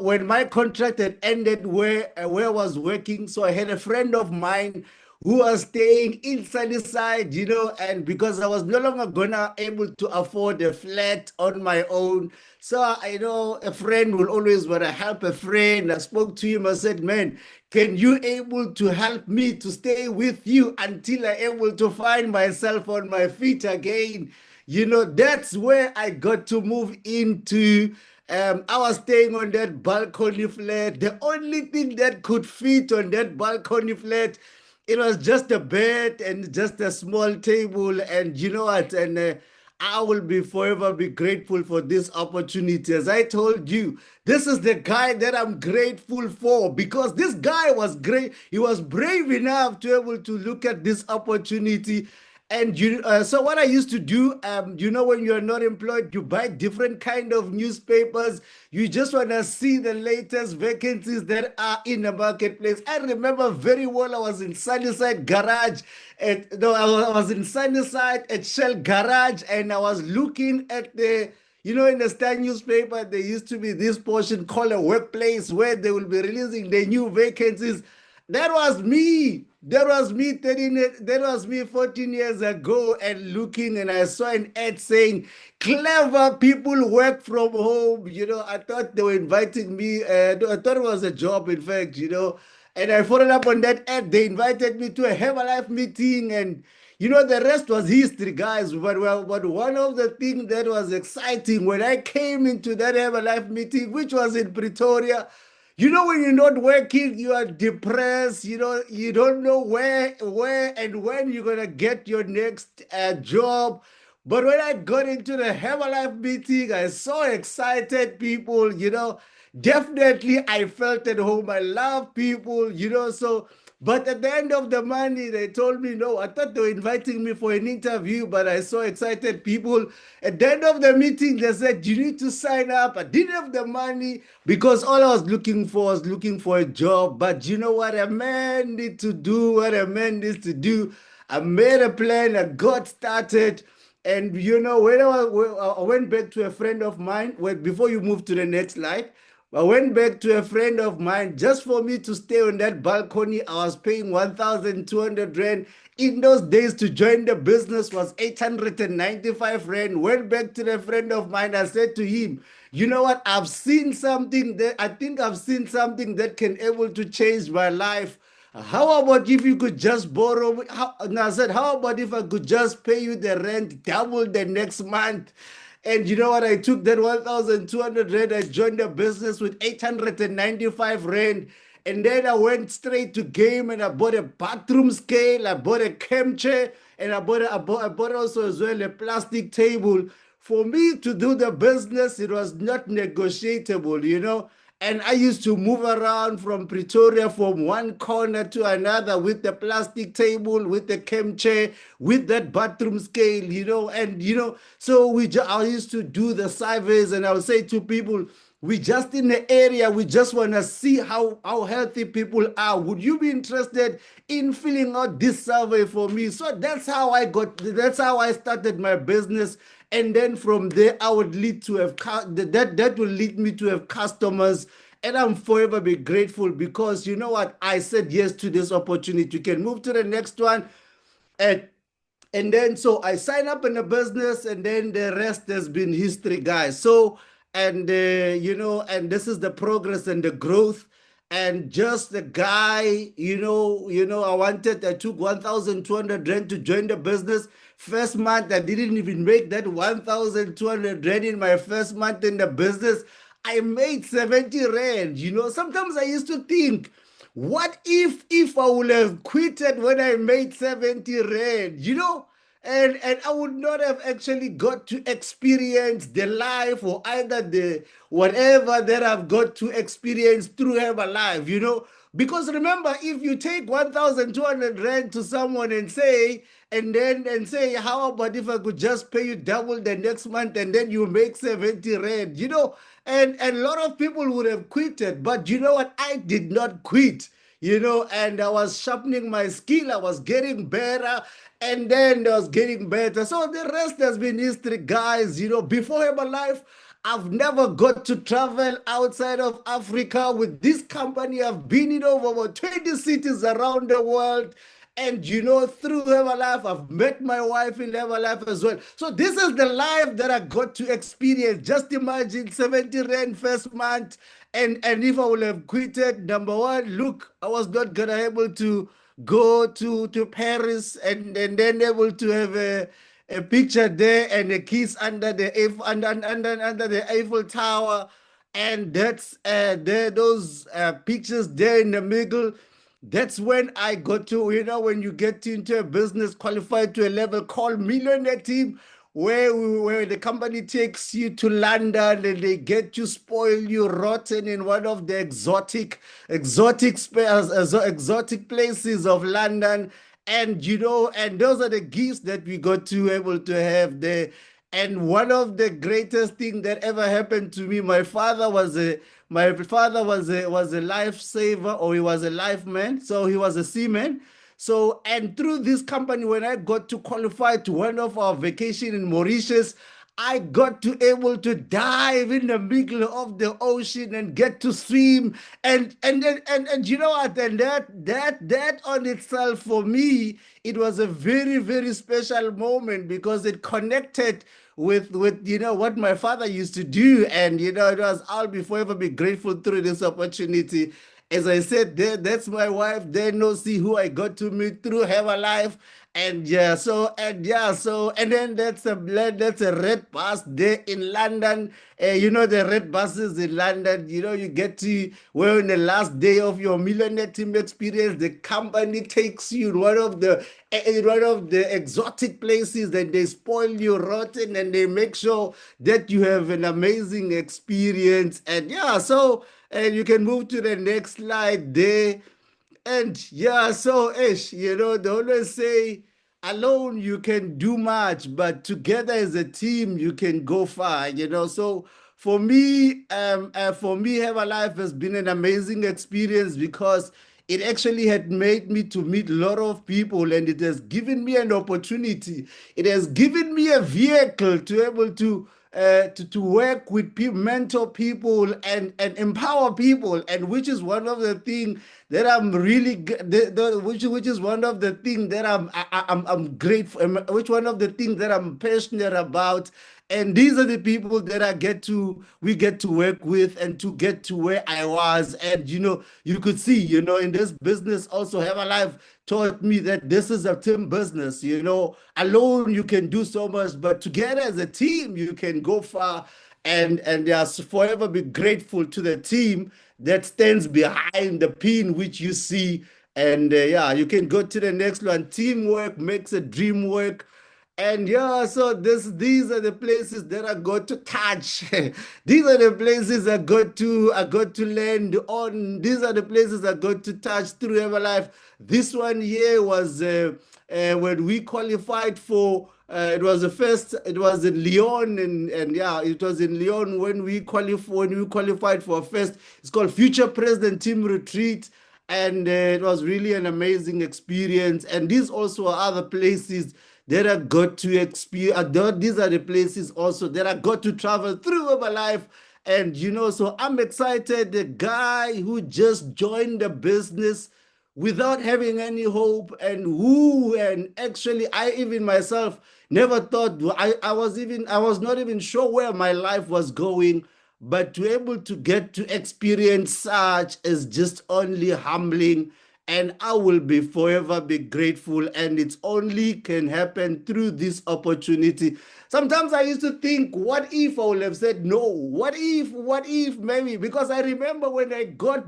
when my contract had ended where I was working, so I had a friend of mine who was staying inside the side, and because I was no longer gonna able to afford a flat on my own, so I know a friend will always want to help a friend. I spoke to him, I said, man, can you able to help me to stay with you until I able to find myself on my feet again? That's where I got to move into. I was staying on that balcony flat. The only thing that could fit on that balcony flat, it was just a bed and just a small table. And you know what? And I will be forever be grateful for this opportunity. As I told you, this is the guy that I'm grateful for because this guy was great. He was brave enough to able to look at this opportunity. And so what I used to do, when you're not employed, you buy different kind of newspapers. You just want to see the latest vacancies that are in the marketplace. I remember very well, I was in Sunnyside Garage. I was in Sunnyside at Shell Garage, and I was looking at in the Star newspaper, there used to be this portion called a workplace where they will be releasing the new vacancies. That was me. That was me 14 years ago, and looking, and I saw an ad saying, clever people work from home. I thought they were inviting me. I thought it was a job, in fact, and I followed up on that ad. They invited me to a Herbalife meeting, and the rest was history, guys. But one of the things that was exciting when I came into that Herbalife meeting, which was in Pretoria, when you're not working, you are depressed. You don't know where and when you're gonna get your next job. But when I got into the Herbalife meeting, I saw excited people. Definitely I felt at home. I love people. So. But at the end of the money, they told me no. I thought they were inviting me for an interview, but I saw excited people. At the end of the meeting, they said, you need to sign up. I didn't have the money because all I was looking for a job. But you know what a man needs to do, I made a plan, I got started. And when I went back to a friend of mine, before you move to the next slide, I went back to a friend of mine just for me to stay on that balcony. I was paying 1,200 rand. In those days, to join the business was 895 rand. Went back to the friend of mine. I said to him, you know what? I've seen something that I think I've seen something that can able to change my life. How about if you could just borrow? And I said, how about if I could just pay you the rent double the next month? And you know what? I took that 1,200 rand. I joined the business with 895 rand. And then I went straight to game and I bought a bathroom scale. I bought a cam chair and I bought also as well a plastic table. For me to do the business, it was not negotiable, you know. And I used to move around from Pretoria from one corner to another with the plastic table, with the cam chair, with that bathroom scale, you know. And, you know, so I used to do the surveys and I would say to people, we just in the area, we just want to see how healthy people are. Would you be interested in filling out this survey for me? So that's how I started my business. And then from there, I would lead to have that will lead me to have customers. And I'm forever be grateful because you know what? I said yes to this opportunity. You can move to the next one. And then so I sign up in a business, and then the rest has been history, guys. So and you know, and this is the progress and the growth. And just the guy, I took 1,200 rand to join the business. First month, I didn't even make that 1,200 rand in my first month in the business. I made 70 rand. You know, sometimes I used to think, what if I would have quitted when I made 70 rand, you know? And I would not have actually got to experience the life or either the whatever that I've got to experience through Herbalife, you know? Because remember, if you take 1,200 rand to someone and say, how about if I could just pay you double the next month and then you make 70 rand, you know? And a lot of people would have quitted, but you know what? I did not quit, you know, and I was sharpening my skill. I was getting better, and then I was getting better. So the rest has been history, guys. You know, before Herbalife, I've never got to travel outside of Africa with this company. I've been in over about 20 cities around the world. And you know, through Herbalife, I've met my wife in Herbalife as well. So this is the life that I got to experience. Just imagine 70 rand first month. And if I would have quitted, number one, look, I was not gonna able to go to Paris and then able to have a picture there and a kiss under the under the Eiffel Tower. And that's those pictures there in the middle. That's when I got to, you know, when you get into a business qualified to a level called Millionaire Team, where the company takes you to London and they get you spoil you rotten in one of the exotic places of London. And you know, and those are the gifts that we got to able to have there. And one of the greatest thing that ever happened to me, my father was a lifesaver, or he was a life man, so he was a seaman. So, and through this company, when I got to qualify to one of our vacation in Mauritius, I got to able to dive in the middle of the ocean and get to swim. And you know what? And that on itself for me, it was a very, very special moment because it connected with you know what my father used to do. And you know, I'll be forever be grateful through this opportunity. As I said, that's my wife. They know see who I got to meet through Have a Life. And then that's a red bus there in London. You know, the red buses in London, you know, you get to where in the last day of your millionaire team experience, the company takes you in one of the exotic places, and they spoil you rotten and they make sure that you have an amazing experience. And you can move to the next slide there. And Ish, you know, they always say, alone you can do much, but together as a team you can go far, you know. So for me, Have a Life has been an amazing experience because it actually had made me to meet a lot of people, and it has given me an opportunity. It has given me a vehicle to able to work with people, mentor people, and empower people, and which is one of the things that I'm really which is one of the things that I'm grateful, which one of the things that I'm passionate about. And these are the people that we get to work with and to get to where I was. And you could see, in this business also, Herbalife taught me that this is a team business. Alone you can do so much, but together as a team you can go far. And they are forever be grateful to the team that stands behind the pin which you see. And yeah, you can go to the next one. Teamwork makes a dream work. And yeah, so these are the places that I got to touch. These are the places I got to land on. These are the places I got to touch through Everlife. This one here was when we qualified for. It was in Lyon, and yeah, it was in Lyon when we qualified for a first. It's called Future President Team Retreat. And it was really an amazing experience. And these also are other places that I got to experience. These are the places also that I got to travel through my life. And so I'm excited. The guy who just joined the business without having any hope, and actually I even myself never thought, I was not even sure where my life was going. But to able to get to experience such is just only humbling, and I will be forever be grateful, and it's only can happen through this opportunity. Sometimes I used to think, what if I would have said no? What if maybe? Because I remember when I got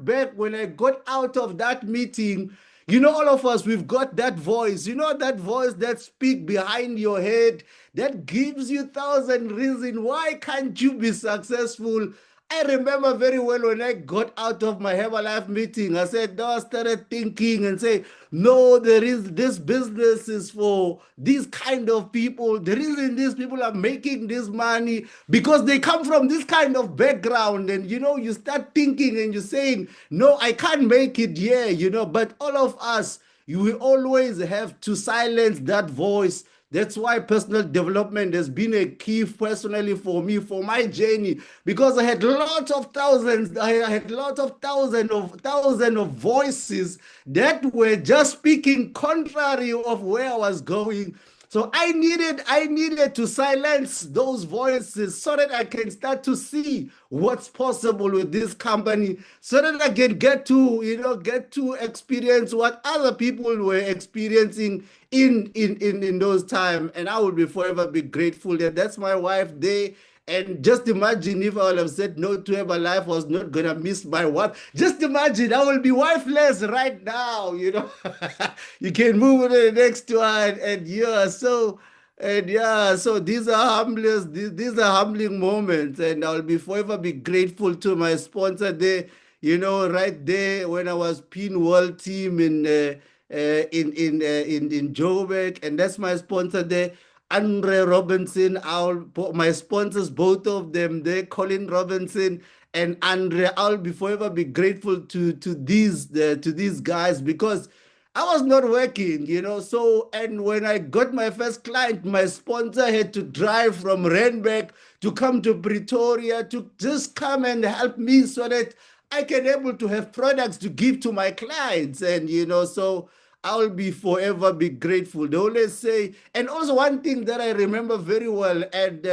out of that meeting, all of us, we've got that voice, that voice that speaks behind your head, that gives you thousand reasons why can't you be successful. I remember very well when I got out of my Herbalife meeting, I said, no, I started thinking and say, no, this business is for these kind of people. The reason these people are making this money because they come from this kind of background. And, you start thinking and you're saying, no, I can't make it here, but all of us, you will always have to silence that voice. That's why personal development has been a key personally for me, for my journey, because I had lots of thousands of voices that were just speaking contrary of where I was going. So I needed to silence those voices so that I can start to see what's possible with this company, so that I can get to experience what other people were experiencing in those times. And I will be forever be grateful that that's my wife there. And just imagine if I would have said no to her, my life was not gonna miss my wife. Just imagine I will be wifeless right now. You can move on to the next one, so these are these are humbling moments, and I'll be forever be grateful to my sponsor there. Right there when I was Pin World Team in Joburg, and that's my sponsor there. Andre Robinson, my sponsors, both of them, they Colin Robinson and Andre. I'll be forever be grateful to these guys because I was not working, So, and when I got my first client, my sponsor had to drive from Randburg to come to Pretoria to just come and help me so that I can able to have products to give to my clients, and so I'll be forever be grateful. They always say, and also one thing that I remember very well, and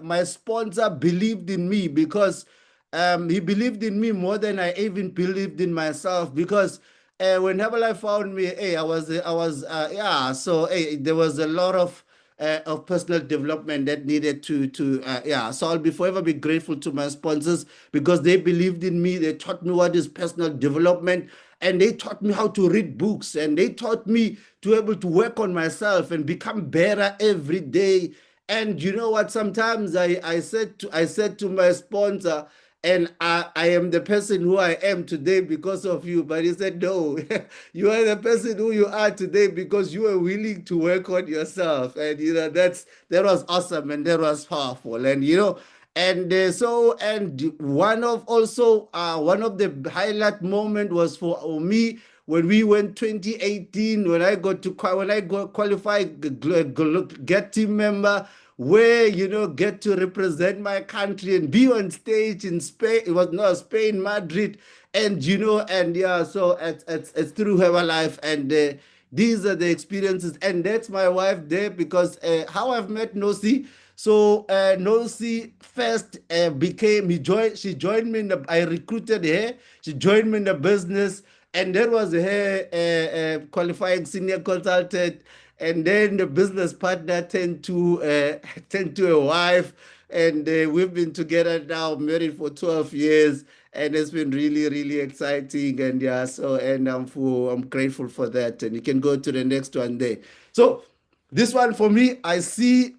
my sponsor believed in me because he believed in me more than I even believed in myself. Because whenever I found me, hey, so hey, there was a lot of personal development that needed so I'll be forever be grateful to my sponsors because they believed in me. They taught me what is personal development, and they taught me how to read books, and they taught me to be able to work on myself and become better every day. And you know what, sometimes I said to my sponsor, and I am the person who I am today because of you. But he said, no, you are the person who you are today because you were willing to work on yourself. And, that was awesome, and that was powerful. And, one of the highlight moment was for me when we went 2018, when I got qualified, get team member. where, get to represent my country and be on stage in Spain. It was not Spain, Madrid. And, and yeah, so it's through Herbalife. And these are the experiences. And that's my wife there, because how I've met Nosi. So Nosi first she joined me I recruited her. She joined me in the business, and that was her qualifying senior consultant. And then the business partner turned to turned to a wife, and we've been together now, married for 12 years, and it's been really, really exciting. And yeah, so and I'm grateful for that. And you can go to the next one there. So this one for me, I see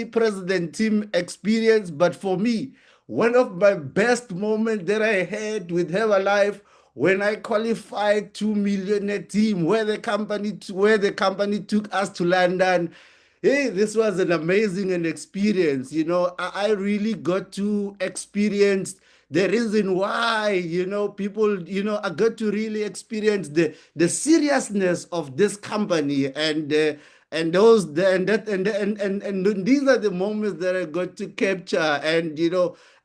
President Tim experience, but for me, one of my best moments that I had with Herbalife when I qualified 2 millionaire team, where the company took us to London. Hey, this was an amazing experience. I really got to experience the reason why, people, I got to really experience the seriousness of this company, and those and that and these are the moments that I got to capture. And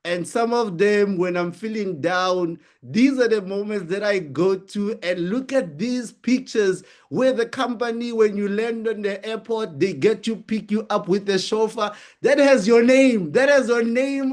and some of them, when I'm feeling down, these are the moments that I go to and look at these pictures where the company, when you land on the airport, they get you, pick you up with a chauffeur that has your name,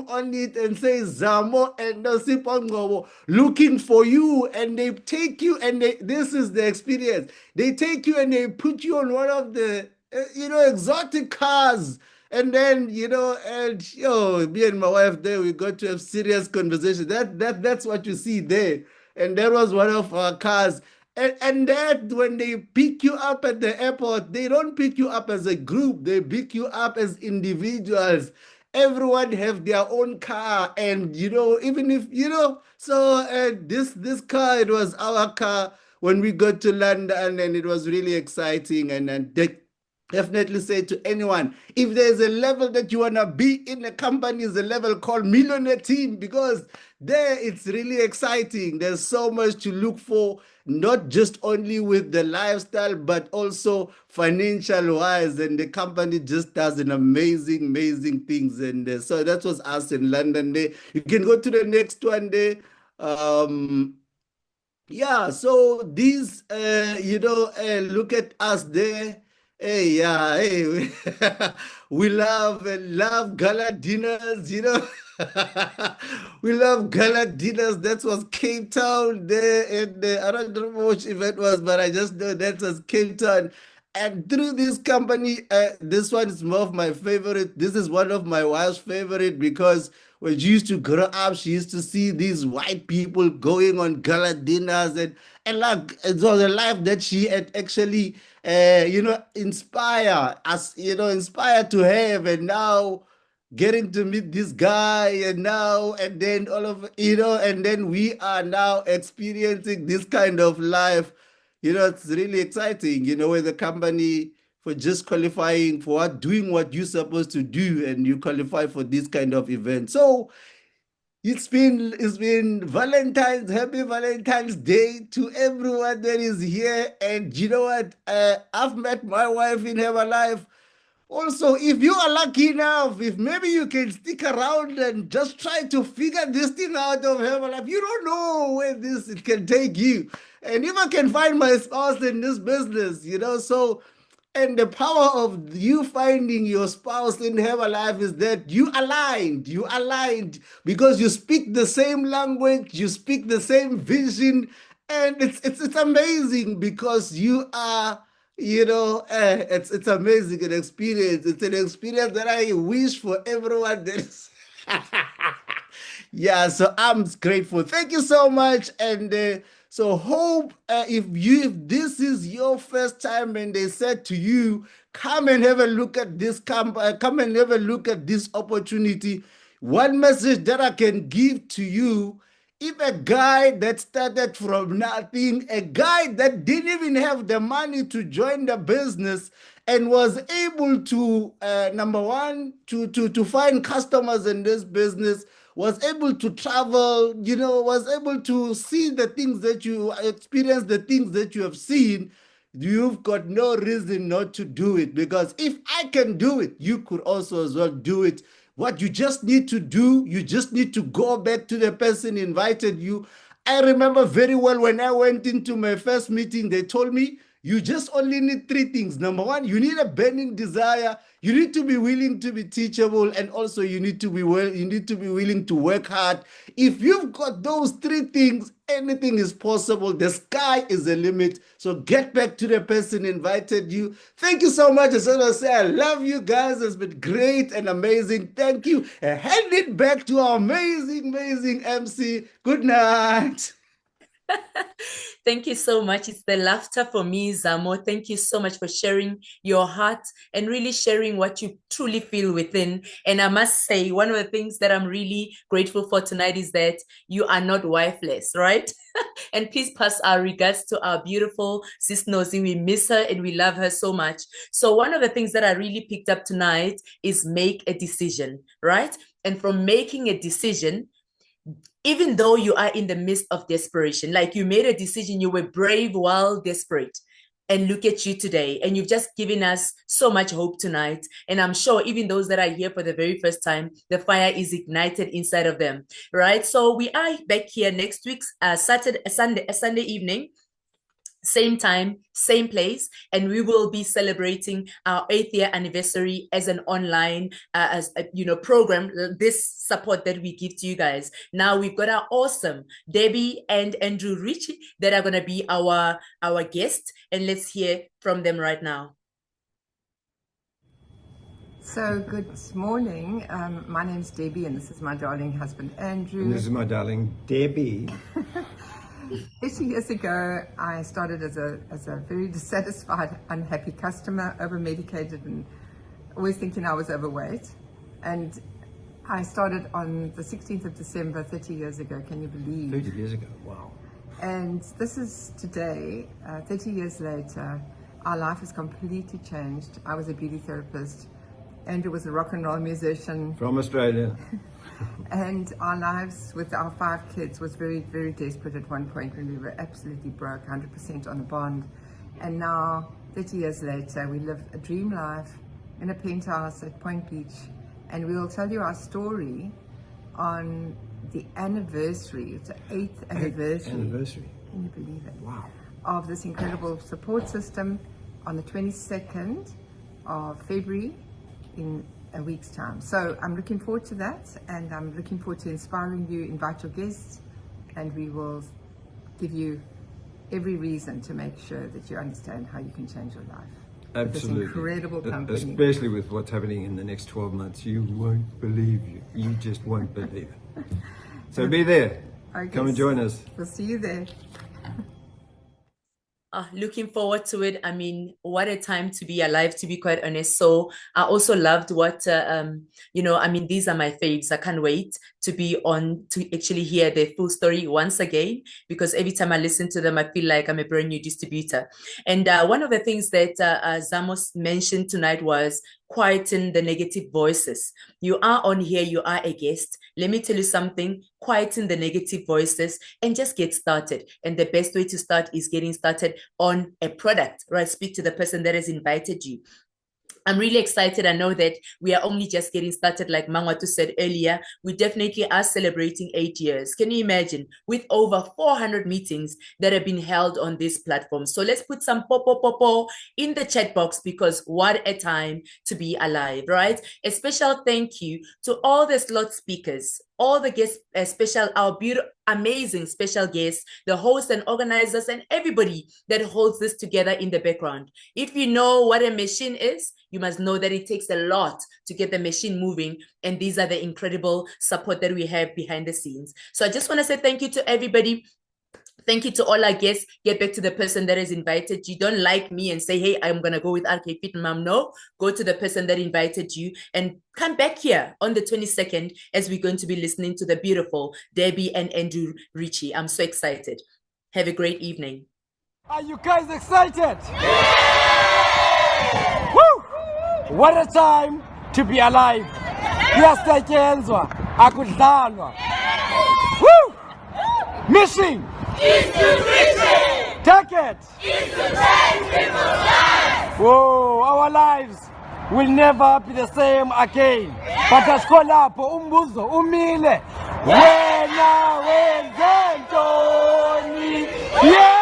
on it, and says Zamo and Ngcobo looking for you. And they take you, and this is the experience. They take you and they put you on one of the exotic cars. And then, me and my wife there, we got to have serious conversation. That's what you see there. And that was one of our cars. And that when they pick you up at the airport, they don't pick you up as a group. They pick you up as individuals. Everyone have their own car. And, even if, so this car, it was our car when we got to London, and it was really exciting. And they definitely say to anyone, if there's a level that you want to be in, a company is a level called millionaire team, because there it's really exciting. There's so much to look for, not just only with the lifestyle, but also financial wise. And the company just does an amazing things. And so that was us in London there. You can go to the next one there. Yeah, so these, look at us there. Hey, yeah, hey, we love gala dinners, we love gala dinners. That was Cape Town there, and I don't know which event was, but I just know that was Cape Town. And through this company, this one is more of my favorite. This is one of my wife's favorite, because when she used to grow up, she used to see these white people going on gala dinners, and like it was a life that she had actually, inspired to have. And now getting to meet this guy, and then all of, and then we are now experiencing this kind of life. It's really exciting, with the company, for just qualifying for doing what you're supposed to do, and you qualify for this kind of event. So it's been happy Valentine's Day to everyone that is here. And you know what? I've met my wife in Herbalife. Also, if you are lucky enough, if maybe you can stick around and just try to figure this thing out of Herbalife, you don't know where it can take you. And if I can find my spouse in this business, so, and the power of you finding your spouse in Herbalife is that you aligned because you speak the same language, you speak the same vision, and it's amazing, because you are, it's amazing an experience. It's an experience that I wish for everyone that is. Yeah, so I'm grateful. Thank you so much. And so hope, if this is your first time and they said to you, come and have a look at this come and have a look at this opportunity. One message that I can give to you: if a guy that started from nothing, a guy that didn't even have the money to join the business, and was able to, number one, to find customers in this business, was able to travel, was able to see the things that you experience, the things that you have seen, you've got no reason not to do it, because if I can do it, you could also as well do it. What you just need to do, you just need to go back to the person invited you. I remember very well when I went into my first meeting, they told me, you just only need 3 things. Number 1, you need a burning desire. You need to be willing to be teachable, and also you need to be willing to work hard. If you've got those 3 things, anything is possible. The sky is the limit. So get back to the person who invited you. Thank you so much. As I say, I love you guys. It's been great and amazing. Thank you. And hand it back to our amazing MC. Good night. Thank you so much. It's the laughter for me, Zamo. Thank you so much for sharing your heart and really sharing what you truly feel within. And I must say, one of the things that I'm really grateful for tonight is that you are not wifeless, right? And please pass our regards to our beautiful Sis Nosy. We miss her and we love her so much. So one of the things that I really picked up tonight is make a decision, right? And from making a decision, even though you are in the midst of desperation, like you made a decision, you were brave while desperate. And look at you today. And you've just given us so much hope tonight. And I'm sure even those that are here for the very first time, the fire is ignited inside of them, right? So we are back here next week, Sunday evening. Same time, same place, and we will be celebrating our 8th year anniversary as an online program, this support that we give to you guys. Now we've got our awesome Debbie and Andrew Ritchie that are going to be our guests, and let's hear from them right now. So good morning. My name's Debbie, and this is my darling husband Andrew. And this is my darling Debbie. 30 years ago, I started as a very dissatisfied, unhappy customer, over-medicated and always thinking I was overweight. And I started on the 16th of December, 30 years ago. Can you believe? 30 years ago, wow. And this is today, 30 years later, our life has completely changed. I was a beauty therapist. Andrew was a rock and roll musician. From Australia. And our lives with our 5 kids was very, very desperate at one point when we were absolutely broke, 100% on a bond. And now, 30 years later, we live a dream life in a penthouse at Point Beach. And we will tell you our story on the anniversary, it's the 8th anniversary. Can you believe it? Wow. Of this incredible support system on the 22nd of February in a week's time. So I'm looking forward to that, and I'm looking forward to inspiring you. Invite your guests, and we will give you every reason to make sure that you understand how you can change your life. Absolutely. This incredible company. Especially with what's happening in the next 12 months. You won't believe it. You just won't believe it. So be there. Come and join us. We'll see you there. Looking forward to it. I mean, what a time to be alive, to be quite honest. So I also loved what, these are my faves. I can't wait to be on to actually hear their full story once again, because every time I listen to them, I feel like I'm a brand new distributor. And one of the things that Zamo mentioned tonight was quieten the negative voices. You are on here, you are a guest. Let me tell you something, quieten the negative voices and just get started. And the best way to start is getting started on a product, right? Speak to the person that has invited you. I'm really excited. I know that we are only just getting started. Like Mangwatu said earlier, we definitely are celebrating 8 years. Can you imagine? With over 400 meetings that have been held on this platform. So let's put some po in the chat box, because what a time to be alive, right? A special thank you to all the slot speakers, all the guests, our beautiful, amazing special guests, the hosts and organizers, and everybody that holds this together in the background. If you know what a machine is, you must know that it takes a lot to get the machine moving. And these are the incredible support that we have behind the scenes. So I just want to say thank you to everybody. Thank you to all our guests. Get back to the person that has invited you. Don't like me and say, hey, I'm going to go with RK Fit Mom. No, go to the person that invited you and come back here on the 22nd as we're going to be listening to the beautiful Debbie and Andrew Ritchie. I'm so excited. Have a great evening. Are you guys excited? Woo! What a time to be alive. Kuyasetyenzwa, akudlalwa. Woo! Mission is to reach it. target is to change people's lives. Whoa, our lives will never be the same again. But asikholapho umbuzo umile. Wena wenze ntoni? Yeah!